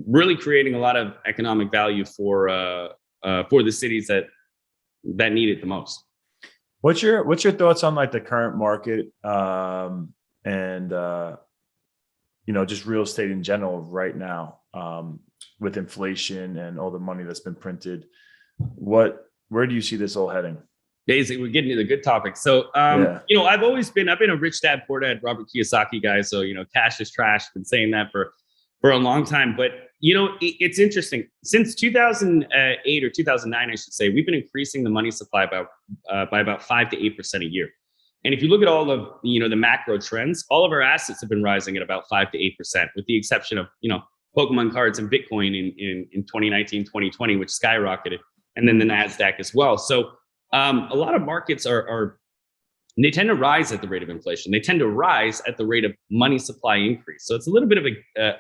really creating a lot of economic value for the cities that need it the most. What's your thoughts on like the current market and just real estate in general right now, with inflation and all the money that's been printed? Where do you see this all heading? Basically, we're getting to the good topic. So, I've been a rich dad, poor dad, Robert Kiyosaki guy. So, cash is trash. Been saying that for a long time. But, it's interesting. Since 2008 or 2009, I should say, we've been increasing the money supply by about 5 to 8% a year. And if you look at all of, the macro trends, all of our assets have been rising at about 5 to 8%, with the exception of, Pokemon cards and Bitcoin in 2019, 2020, which skyrocketed, and then the NASDAQ as well. So a lot of markets they tend to rise at the rate of inflation. They tend to rise at the rate of money supply increase. So it's a little bit of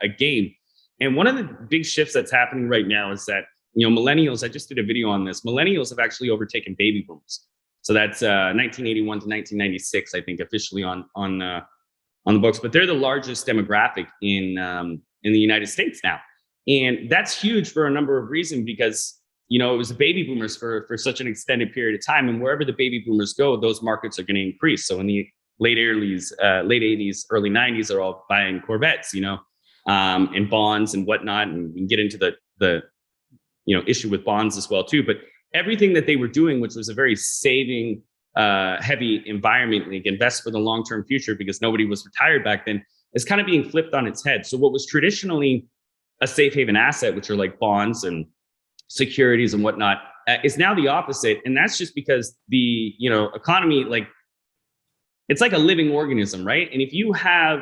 a game. And one of the big shifts that's happening right now is that, millennials, I just did a video on this, millennials have actually overtaken baby boomers. So that's 1981 to 1996, I think, officially on the books. But they're the largest demographic in the United States now. And that's huge for a number of reasons, because it was the baby boomers for such an extended period of time. And wherever the baby boomers go, those markets are going to increase. So in the late 80s, early 90s, they're all buying Corvettes, and bonds and whatnot. And we can get into the issue with bonds as well too. But everything that they were doing, which was a very saving heavy environment, like invest for the long-term future because nobody was retired back then, is kind of being flipped on its head. So what was traditionally a safe haven asset, which are like bonds and securities and whatnot, is now the opposite. And that's just because the economy, like, it's like a living organism, right? And if you have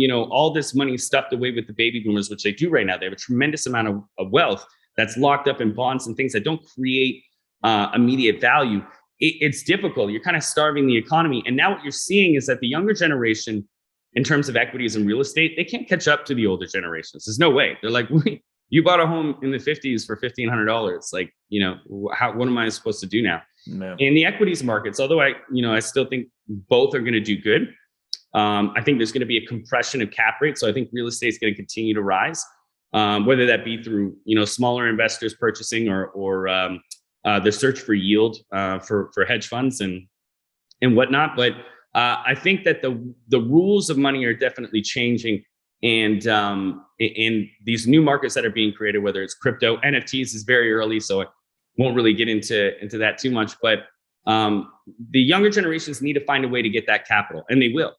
all this money stuffed away with the baby boomers, which they do right now, they have a tremendous amount of wealth that's locked up in bonds and things that don't create immediate value. It's difficult. You're kind of starving the economy. And now what you're seeing is that the younger generation, in terms of equities and real estate, they can't catch up to the older generations. There's no way. They're like, you bought a home in the 50s for $1,500. Like, what am I supposed to do now? No. In the equities markets, although I still think both are going to do good. I think there's going to be a compression of cap rates. So I think real estate is going to continue to rise, whether that be through, smaller investors purchasing or the search for yield for hedge funds and whatnot. But I think that the rules of money are definitely changing. And in these new markets that are being created, whether it's crypto, NFTs is very early, so I won't really get into that too much. But the younger generations need to find a way to get that capital, and they will,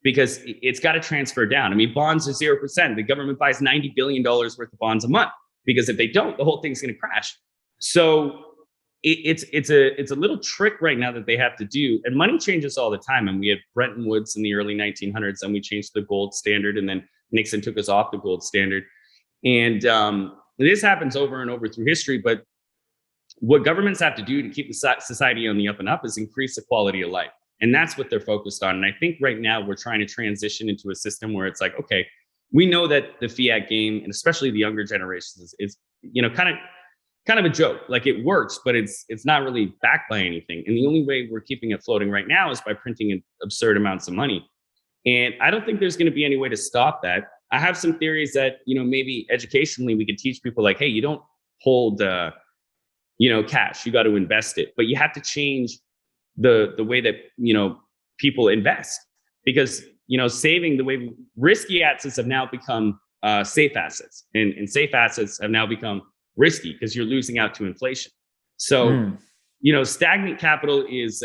because it's got to transfer down. I mean, bonds are 0%. The government buys $90 billion worth of bonds a month, because if they don't, the whole thing's going to crash. So it's a little trick right now that they have to do, and money changes all the time. And we had Bretton Woods in the early 1900s, and we changed the gold standard, and then Nixon took us off the gold standard. And this happens over and over through history. But what governments have to do to keep the society on the up and up is increase the quality of life. And that's what they're focused on. And I think right now we're trying to transition into a system where it's like, okay, we know that the fiat game, and especially the younger generations, is kind of a joke. Like, it works, but it's not really backed by anything. And the only way we're keeping it floating right now is by printing absurd amounts of money. And I don't think there's going to be any way to stop that. I have some theories that, maybe educationally we could teach people, like, hey, you don't hold, cash, you got to invest it. But you have to change the way that, people invest, because, saving, the way risky assets have now become safe assets, and safe assets have now become risky because you're losing out to inflation. So, stagnant capital is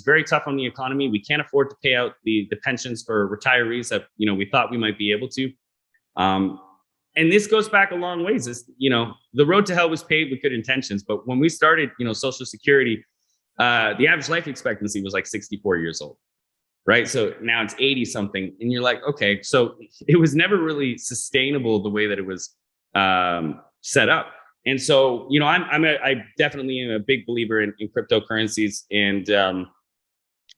very tough on the economy. We can't afford to pay out the pensions for retirees that, we thought we might be able to. And this goes back a long ways. The road to hell was paved with good intentions. But when we started, Social Security, the average life expectancy was like 64 years old, right? So now it's 80 something. And you're like, okay, so it was never really sustainable the way that it was set up. And so, I definitely am a big believer in cryptocurrencies, and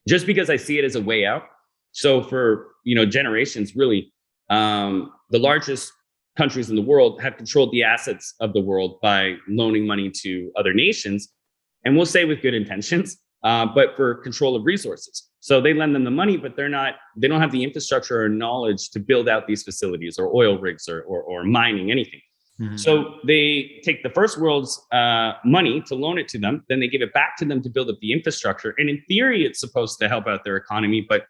just because I see it as a way out. So for, generations, really, the largest countries in the world have controlled the assets of the world by loaning money to other nations, and we'll say with good intentions, but for control of resources. So they lend them the money, but they don't have the infrastructure or knowledge to build out these facilities or oil rigs or mining, anything. Mm-hmm. So they take the first world's money to loan it to them, then they give it back to them to build up the infrastructure. And in theory, it's supposed to help out their economy, but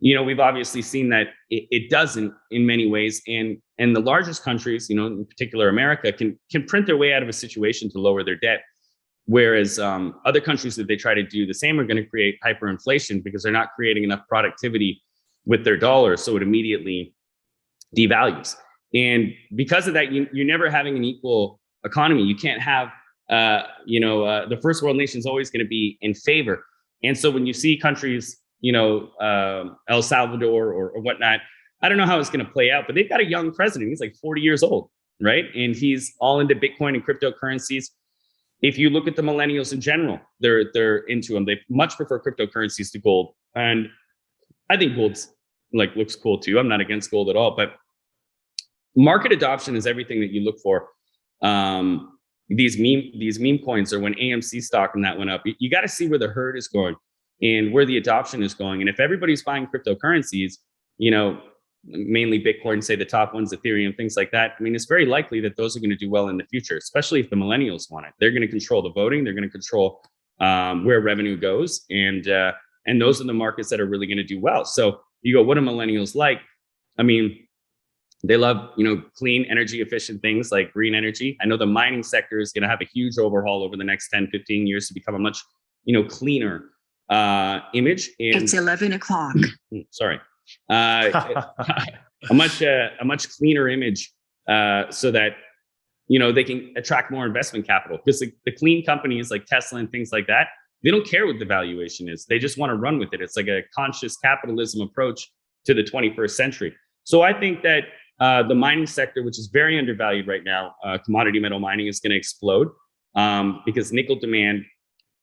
we've obviously seen that it doesn't in many ways. And the largest countries, in particular America, can print their way out of a situation to lower their debt. Whereas other countries that they try to do the same are going to create hyperinflation because they're not creating enough productivity with their dollars, so it immediately devalues. And because of that, you're never having an equal economy. You can't have, the first world nation is always going to be in favor. And so when you see countries, El Salvador or whatnot, I don't know how it's going to play out, but they've got a young president. He's like 40 years old, right? And he's all into Bitcoin and cryptocurrencies. If you look at the millennials in general, they're into them. They much prefer cryptocurrencies to gold. And I think gold's looks cool too. I'm not against gold at all, but market adoption is everything that you look for. These meme coins, or when AMC stock and that went up, you got to see where the herd is going and where the adoption is going. And if everybody's buying cryptocurrencies, mainly Bitcoin, say the top ones, Ethereum, things like that. I mean, it's very likely that those are going to do well in the future, especially if the millennials want it. They're going to control the voting. They're going to control where revenue goes, and those are the markets that are really going to do well. So you go, what do millennials like? I mean, they love, clean, energy efficient things like green energy. I know the mining sector is going to have a huge overhaul over the next 10, 15 years to become a much, cleaner image. And, it's 11 o'clock. Sorry. A much cleaner image so that, they can attract more investment capital, because the clean companies like Tesla and things like that, they don't care what the valuation is. They just want to run with it. It's like a conscious capitalism approach to the 21st century. So I think that the mining sector, which is very undervalued right now, commodity metal mining, is going to explode because nickel demand,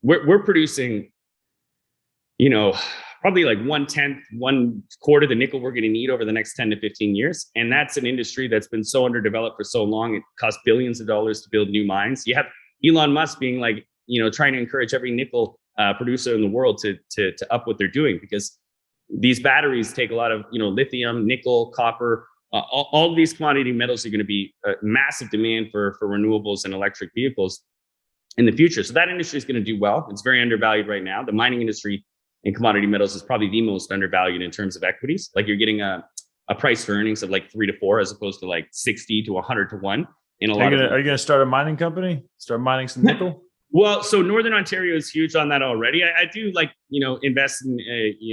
we're producing, probably like 1/10 the nickel we're going to need over the next 10 to 15 years. And that's an industry that's been so underdeveloped for so long. It costs billions of dollars to build new mines. You have Elon Musk being like, trying to encourage every nickel producer in the world to up what they're doing, because these batteries take a lot of, lithium, nickel, copper, all of these commodity metals are going to be massive demand for renewables and electric vehicles in the future. So that industry is going to do well. It's very undervalued right now. The mining industry in commodity metals is probably the most undervalued in terms of equities. Like, you're getting a price for earnings of like 3 to 4, as opposed to like 60 to 100 to 1 in a lot of. Are you going to start a mining company? Start mining some nickel? Well, so Northern Ontario is huge on that already. I do like, invest in,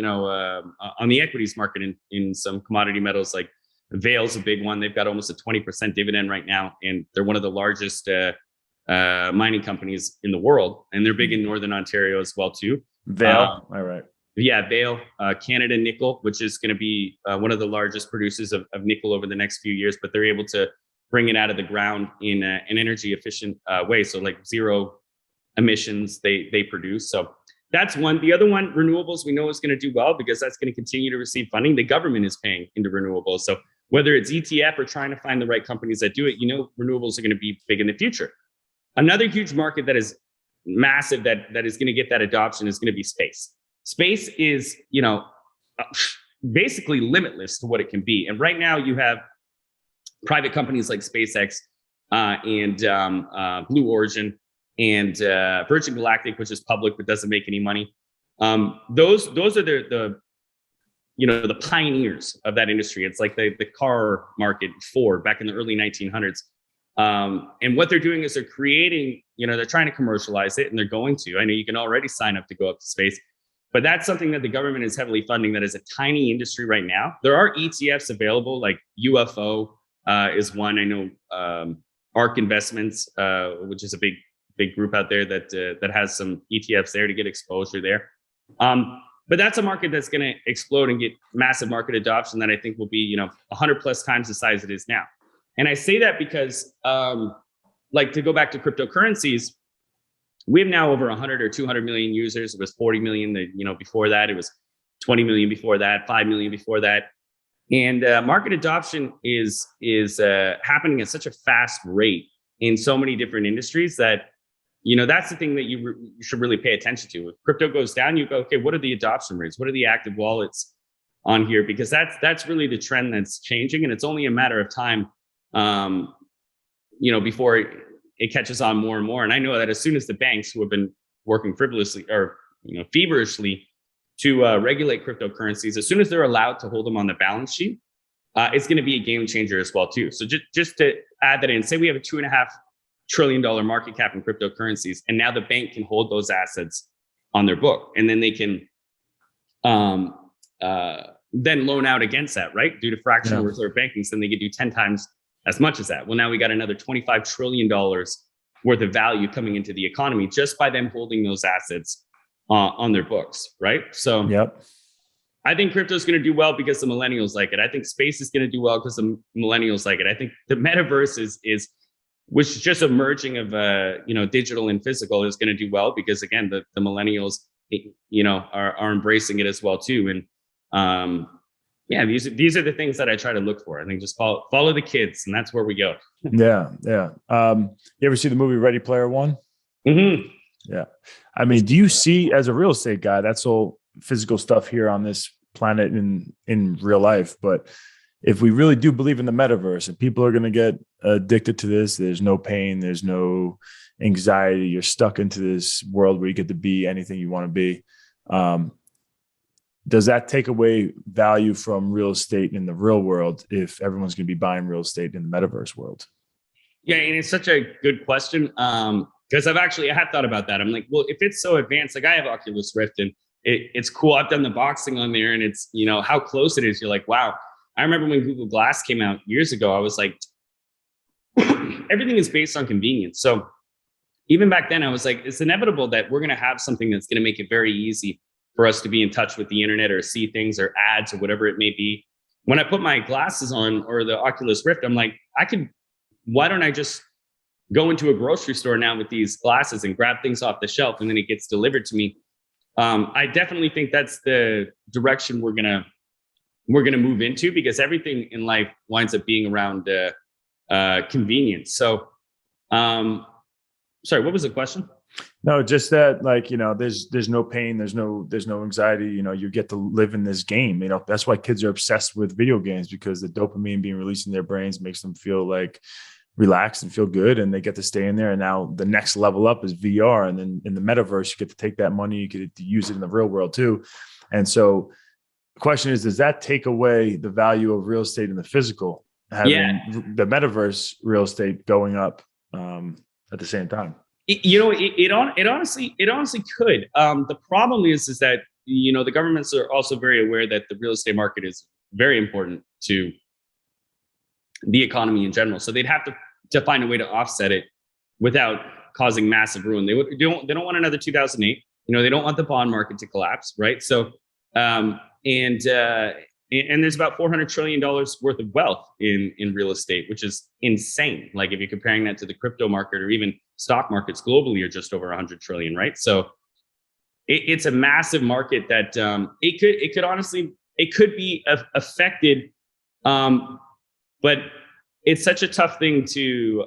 on the equities market in some commodity metals. Like Vale's a big one. They've got almost a 20% dividend right now, and they're one of the largest mining companies in the world. And they're big in Northern Ontario as well too. Vale, all right. Yeah, Vale, Canada Nickel, which is going to be one of the largest producers of nickel over the next few years. But they're able to bring it out of the ground in an energy efficient way. So like zero emissions they produce. So that's one. The other one, renewables, we know is going to do well because that's going to continue to receive funding. The government is paying into renewables. So whether it's ETF or trying to find the right companies that do it, renewables are going to be big in the future. Another huge market that is massive that is going to get that adoption is going to be space. Space is, basically limitless to what it can be. And right now you have private companies like SpaceX and Blue Origin and Virgin Galactic, which is public but doesn't make any money. Those are the pioneers of that industry. It's like the car market, Ford, back in the early 1900s. And what they're doing is they're creating, they're trying to commercialize it, and they're going to. I know you can already sign up to go up to space, but that's something that the government is heavily funding. That is a tiny industry right now. There are ETFs available, like UFO is one. I know ARK Investments, which is a big group out there that has some ETFs there to get exposure there. But that's a market that's going to explode and get massive market adoption that I think will be, 100 plus times the size it is now. And I say that because, to go back to cryptocurrencies, we have now over 100 or 200 million users. It was 40 million, before that. It was 20 million before that, 5 million before that. And market adoption is happening at such a fast rate in so many different industries that, that's the thing that you should really pay attention to. If crypto goes down, you go, okay, what are the adoption rates? What are the active wallets on here? Because that's really the trend that's changing. And it's only a matter of time, before it catches on more and more. And I know that as soon as the banks, who have been working frivolously or, feverishly to regulate cryptocurrencies, as soon as they're allowed to hold them on the balance sheet, it's going to be a game changer as well too. So just to add that in, say we have a $2.5 trillion market cap in cryptocurrencies, and now the bank can hold those assets on their book, and then they can then loan out against that, right? Due to fractional reserve banking, so then they could do 10 times as much as that. Well, now we got another $25 trillion worth of value coming into the economy just by them holding those assets on their books, right? So I think crypto is going to do well because the millennials like it. I think space is going to do well because the millennials like it. I think the metaverse is which is just a merging of digital and physical, is going to do well because, again, the millennials are embracing it as well too. And these are the things that I try to look for. I think just follow the kids, and that's where we go. Yeah. You ever see the movie Ready Player One? Mm-hmm. Yeah. I mean, do you see, as a real estate guy, that's all physical stuff here on this planet in real life, but if we really do believe in the metaverse and people are going to get addicted to this, there's no pain, there's no anxiety. You're stuck into this world where you get to be anything you want to be. Does that take away value from real estate in the real world if everyone's going to be buying real estate in the metaverse world? Yeah, and it's such a good question because I have thought about that. I'm like, well, if it's so advanced, like I have Oculus Rift and it's cool. I've done the boxing on there, and it's, you know, how close it is. You're like, wow. I remember when Google Glass came out years ago, I was like, everything is based on convenience. So even back then, I was like, it's inevitable that we're going to have something that's going to make it very easy for us to be in touch with the internet or see things or ads or whatever it may be. When I put my glasses on or the Oculus Rift, I'm like, why don't I just go into a grocery store now with these glasses and grab things off the shelf and then it gets delivered to me? I definitely think that's the direction we're gonna move into, because everything in life winds up being around convenience. So, sorry, what was the question? No, just that, like, you know, there's no pain, there's no anxiety. You know, you get to live in this game. You know, that's why kids are obsessed with video games, because the dopamine being released in their brains makes them feel like relaxed and feel good, and they get to stay in there. And now the next level up is VR, and then in the metaverse, you get to take that money, you get to use it in the real world too. And so the question is, does that take away the value of real estate in the physical, having the metaverse real estate going up at the same time? It honestly could. The problem is that, you know, the governments are also very aware that the real estate market is very important to the economy in general. So they'd have to find a way to offset it without causing massive ruin. They don't want another 2008. You know, they don't want the bond market to collapse, right? So and there's about $400 trillion worth of wealth in real estate, which is insane. Like if you're comparing that to the crypto market or even stock markets globally are just over 100 trillion, right? So it's a massive market that it could honestly be affected, but it's such a tough thing to.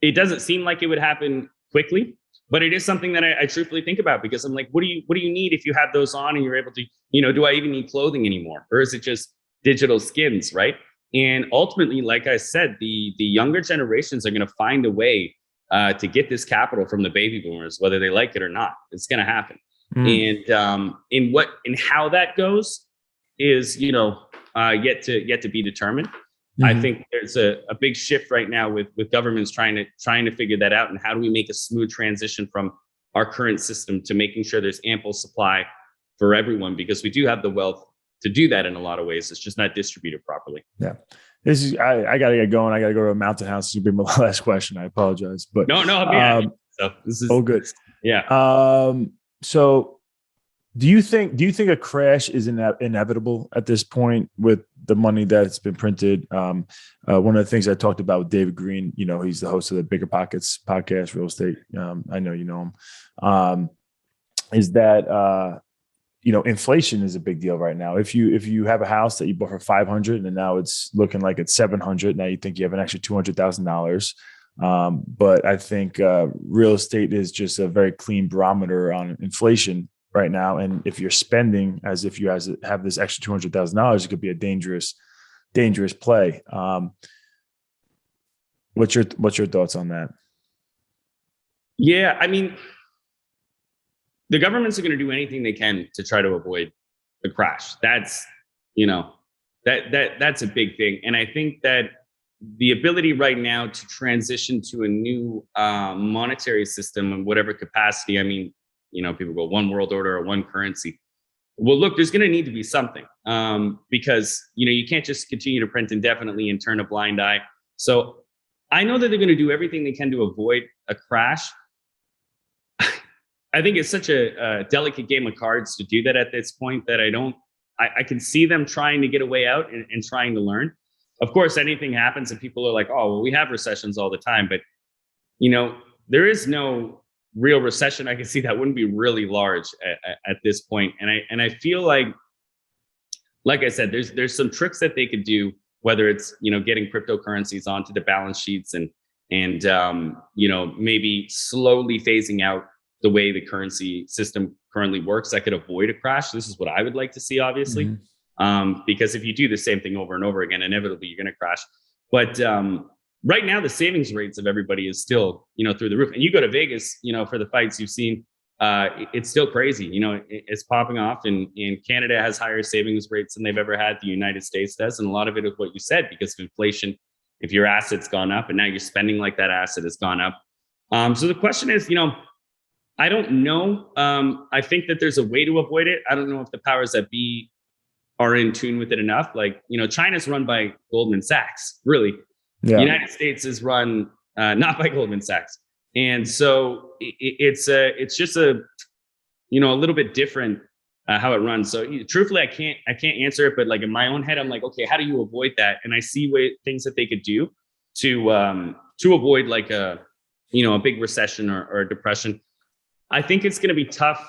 It doesn't seem like it would happen quickly, but it is something that I truthfully think about, because I'm like, what do you need if you have those on and you're able to, you know, do I even need clothing anymore? Or is it just digital skins, right? And ultimately, like I said, the younger generations are going to find a way to get this capital from the baby boomers, whether they like it or not. It's going to happen. And in how that goes is, you know, yet to be determined. I think there's a big shift right now with governments trying to figure that out, and how do we make a smooth transition from our current system to making sure there's ample supply for everyone, because we do have the wealth to do that in a lot of ways. It's just not distributed properly. Yeah. This is, I gotta get going. I gotta go to a mountain house. This will be my last question. I apologize, but no, so this is all good. Yeah. So do you think a crash is inevitable at this point with the money that's been printed? One of the things I talked about with David Green, you know, he's the host of the Bigger Pockets podcast, real estate. I know you know him. Is that you know, inflation is a big deal right now. If you have a house that you bought for $500 and now it's looking like it's $700, now you think you have an extra $200,000. But I think real estate is just a very clean barometer on inflation right now. And if you're spending as if you have this extra $200,000, it could be a dangerous play. What's your thoughts on that? Yeah, I mean, the governments are going to do anything they can to try to avoid the crash. That's, you know, that's a big thing. And I think that the ability right now to transition to a new monetary system in whatever capacity, I mean, you know, people go one world order or one currency. Well, look, there's going to need to be something because, you know, you can't just continue to print indefinitely and turn a blind eye. So I know that they're going to do everything they can to avoid a crash. I think it's such a delicate game of cards to do that at this point that I can see them trying to get a way out and trying to learn. Of course, anything happens and people are like, oh, well, we have recessions all the time. But, you know, there is no real recession I can see that wouldn't be really large at this point. And I feel like I said, there's some tricks that they could do, whether it's, you know, getting cryptocurrencies onto the balance sheets and you know, maybe slowly phasing out the way the currency system currently works that could avoid a crash. This is what I would like to see, obviously. Because if you do the same thing over and over again, inevitably you're going to crash. But right now, the savings rates of everybody is still, through the roof. And you go to Vegas, for the fights you've seen, it's still crazy. It's popping off, and Canada has higher savings rates than they've ever had. The United States does. And a lot of it is what you said, because of inflation. If your asset's gone up and now you're spending like that asset has gone up. So the question is, I don't know. I think that there's a way to avoid it. I don't know if the powers that be are in tune with it enough. Like, China's run by Goldman Sachs, really. Yeah. The United States is run not by Goldman Sachs. And so it's just a little bit different how it runs. So truthfully, I can't answer it, but like in my own head, I'm like, okay, how do you avoid that? And I see things that they could do to avoid like a big recession or a depression. I think it's going to be tough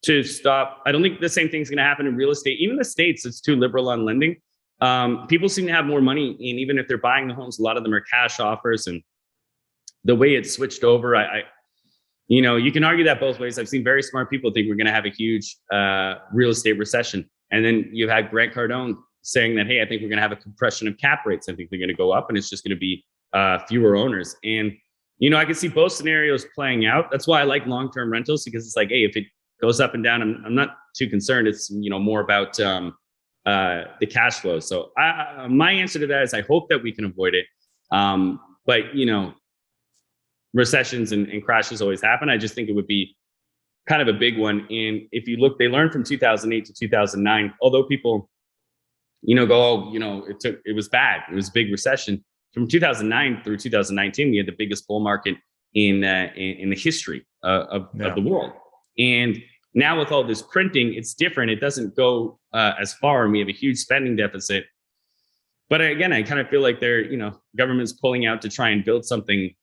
to stop. I don't think the same thing's going to happen in real estate. Even the States, it's too liberal on lending. People seem to have more money, and even if they're buying the homes, a lot of them are cash offers. And the way it's switched over, you can argue that both ways. I've seen very smart people think we're going to have a huge real estate recession. And then you've had Grant Cardone saying that, hey, I think we're going to have a compression of cap rates. I think they're going to go up, and it's just going to be fewer owners. And, I can see both scenarios playing out. That's why I like long-term rentals, because it's like, hey, if it goes up and down, I'm not too concerned. It's, more about the cash flow. So my answer to that is I hope that we can avoid it. But, recessions and crashes always happen. I just think it would be kind of a big one. And if you look, they learned from 2008 to 2009, although people, go, it was bad. It was a big recession. From 2009 through 2019, we had the biggest bull market in the history of the world. And now with all this printing, it's different. It doesn't go as far, and we have a huge spending deficit. But again, I kind of feel like they're, government's pulling out to try and build something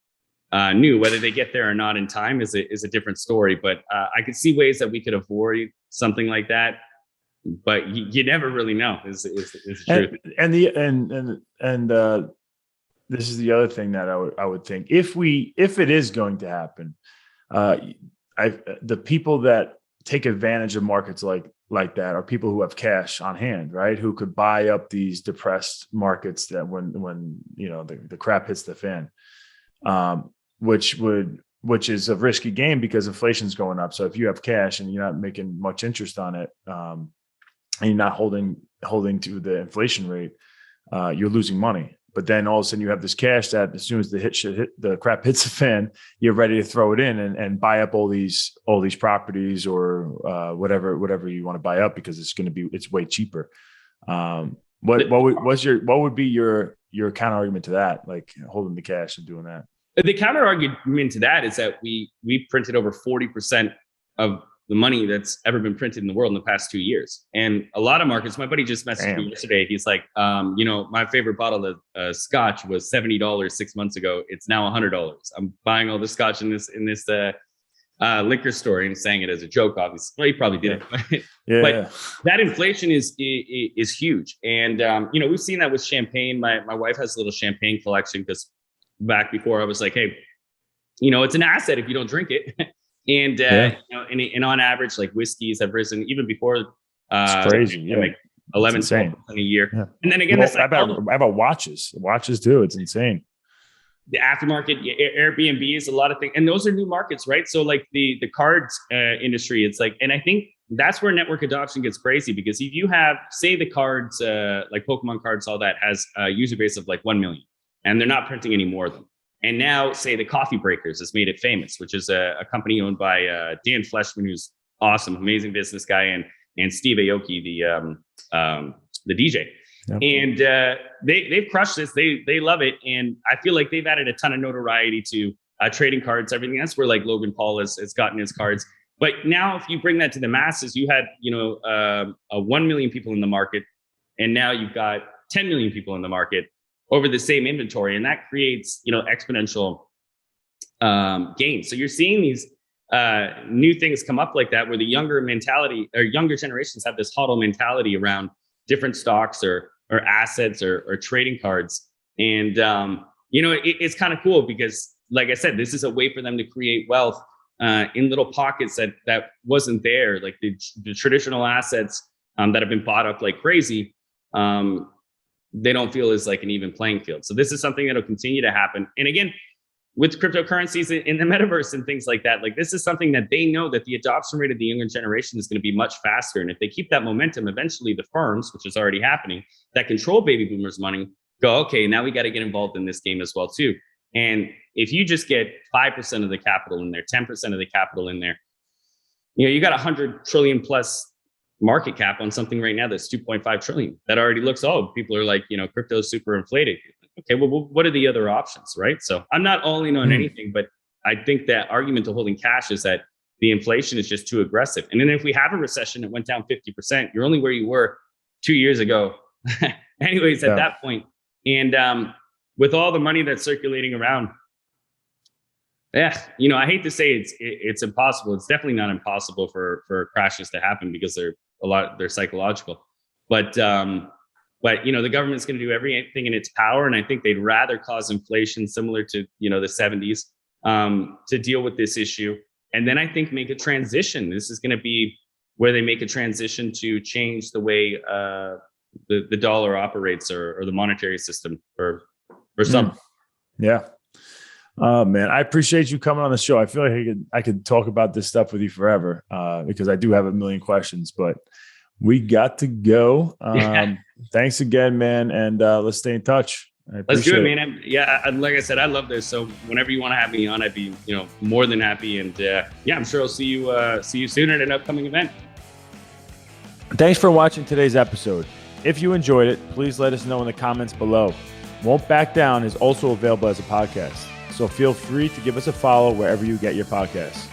new. Whether they get there or not in time is a different story. But I could see ways that we could avoid something like that. But you never really know. Is the truth. And this is the other thing that I would think, if it is going to happen, the people that take advantage of markets like that are people who have cash on hand, right? Who could buy up these depressed markets that when the crap hits the fan, which is a risky game because inflation's going up. So if you have cash and you're not making much interest on it, and you're not holding to the inflation rate, you're losing money. But then all of a sudden you have this cash that as soon as the crap hits the fan, you're ready to throw it in and buy up all these properties or whatever you want to buy up, because it's way cheaper. What would be your counter argument to that? Like holding the cash and doing that? The counter argument to that is that we printed over 40% of the money that's ever been printed in the world in the past 2 years. And a lot of markets, my buddy just messaged me yesterday. He's like, my favorite bottle of scotch was $70 6 months ago. It's now $100. I'm buying all the scotch in this liquor store, and saying it as a joke, obviously. Well, he probably did it. But that inflation is huge. And, we've seen that with champagne. My wife has a little champagne collection, because back before I was like, hey, it's an asset if you don't drink it. And, and on average, like whiskeys have risen even before. It's crazy. Yeah. Like 11% a year. Yeah. And then again, I about watches too. It's insane. The aftermarket, Airbnb is a lot of things. And those are new markets, right? So like the cards industry, it's like, and I think that's where network adoption gets crazy, because if you have, say the cards, like Pokemon cards, all that has a user base of like 1 million, and they're not printing any more of them. And now, say the Coffee Breakers has made it famous, which is a company owned by Dan Fleshman, who's awesome, amazing business guy, and Steve Aoki, the DJ. Yep. And they've crushed this. They love it, and I feel like they've added a ton of notoriety to trading cards, everything. That's where like Logan Paul has gotten his cards. But now, if you bring that to the masses, you had 1 million people in the market, and now you've got 10 million people in the market over the same inventory, and that creates exponential gains. So you're seeing these new things come up like that, where the younger generations have this HODL mentality around different stocks or assets or trading cards. And it's kind of cool, because like I said, this is a way for them to create wealth in little pockets that wasn't there. Like the traditional assets that have been bought up like crazy, they don't feel is like an even playing field. So this is something that'll continue to happen. And again, with cryptocurrencies in the metaverse and things like that, like this is something that they know that the adoption rate of the younger generation is going to be much faster. And if they keep that momentum, eventually the firms, which is already happening, that control baby boomers' money, go, okay, now we got to get involved in this game as well too. And if you just get 5% of the capital in there, 10% of the capital in there, you got 100 trillion plus market cap on something right now that's 2.5 trillion. That already looks, people are like, crypto is super inflated. Okay, well, what are the other options, right? So I'm not all in on anything, but I think that argument to holding cash is that the inflation is just too aggressive. And then if we have a recession that went down 50%, you're only where you were 2 years ago. Anyways, at that point. And with all the money that's circulating around, I hate to say it's impossible. It's definitely not impossible for crashes to happen because they're psychological. But the government's going to do everything in its power, and I think they'd rather cause inflation similar to the 70s to deal with this issue, and then I think make a transition. This is going to be where they make a transition to change the way the dollar operates or the monetary system or something. Yeah. Oh man, I appreciate you coming on the show. I feel like I could talk about this stuff with you forever because I do have a million questions, but we got to go. Thanks again, man. And let's stay in touch. Let's do it, man. Like I said, I love this. So whenever you want to have me on, I'd be, more than happy. And I'm sure I'll see you soon at an upcoming event. Thanks for watching today's episode. If you enjoyed it, please let us know in the comments below. Won't Back Down is also available as a podcast, so feel free to give us a follow wherever you get your podcasts.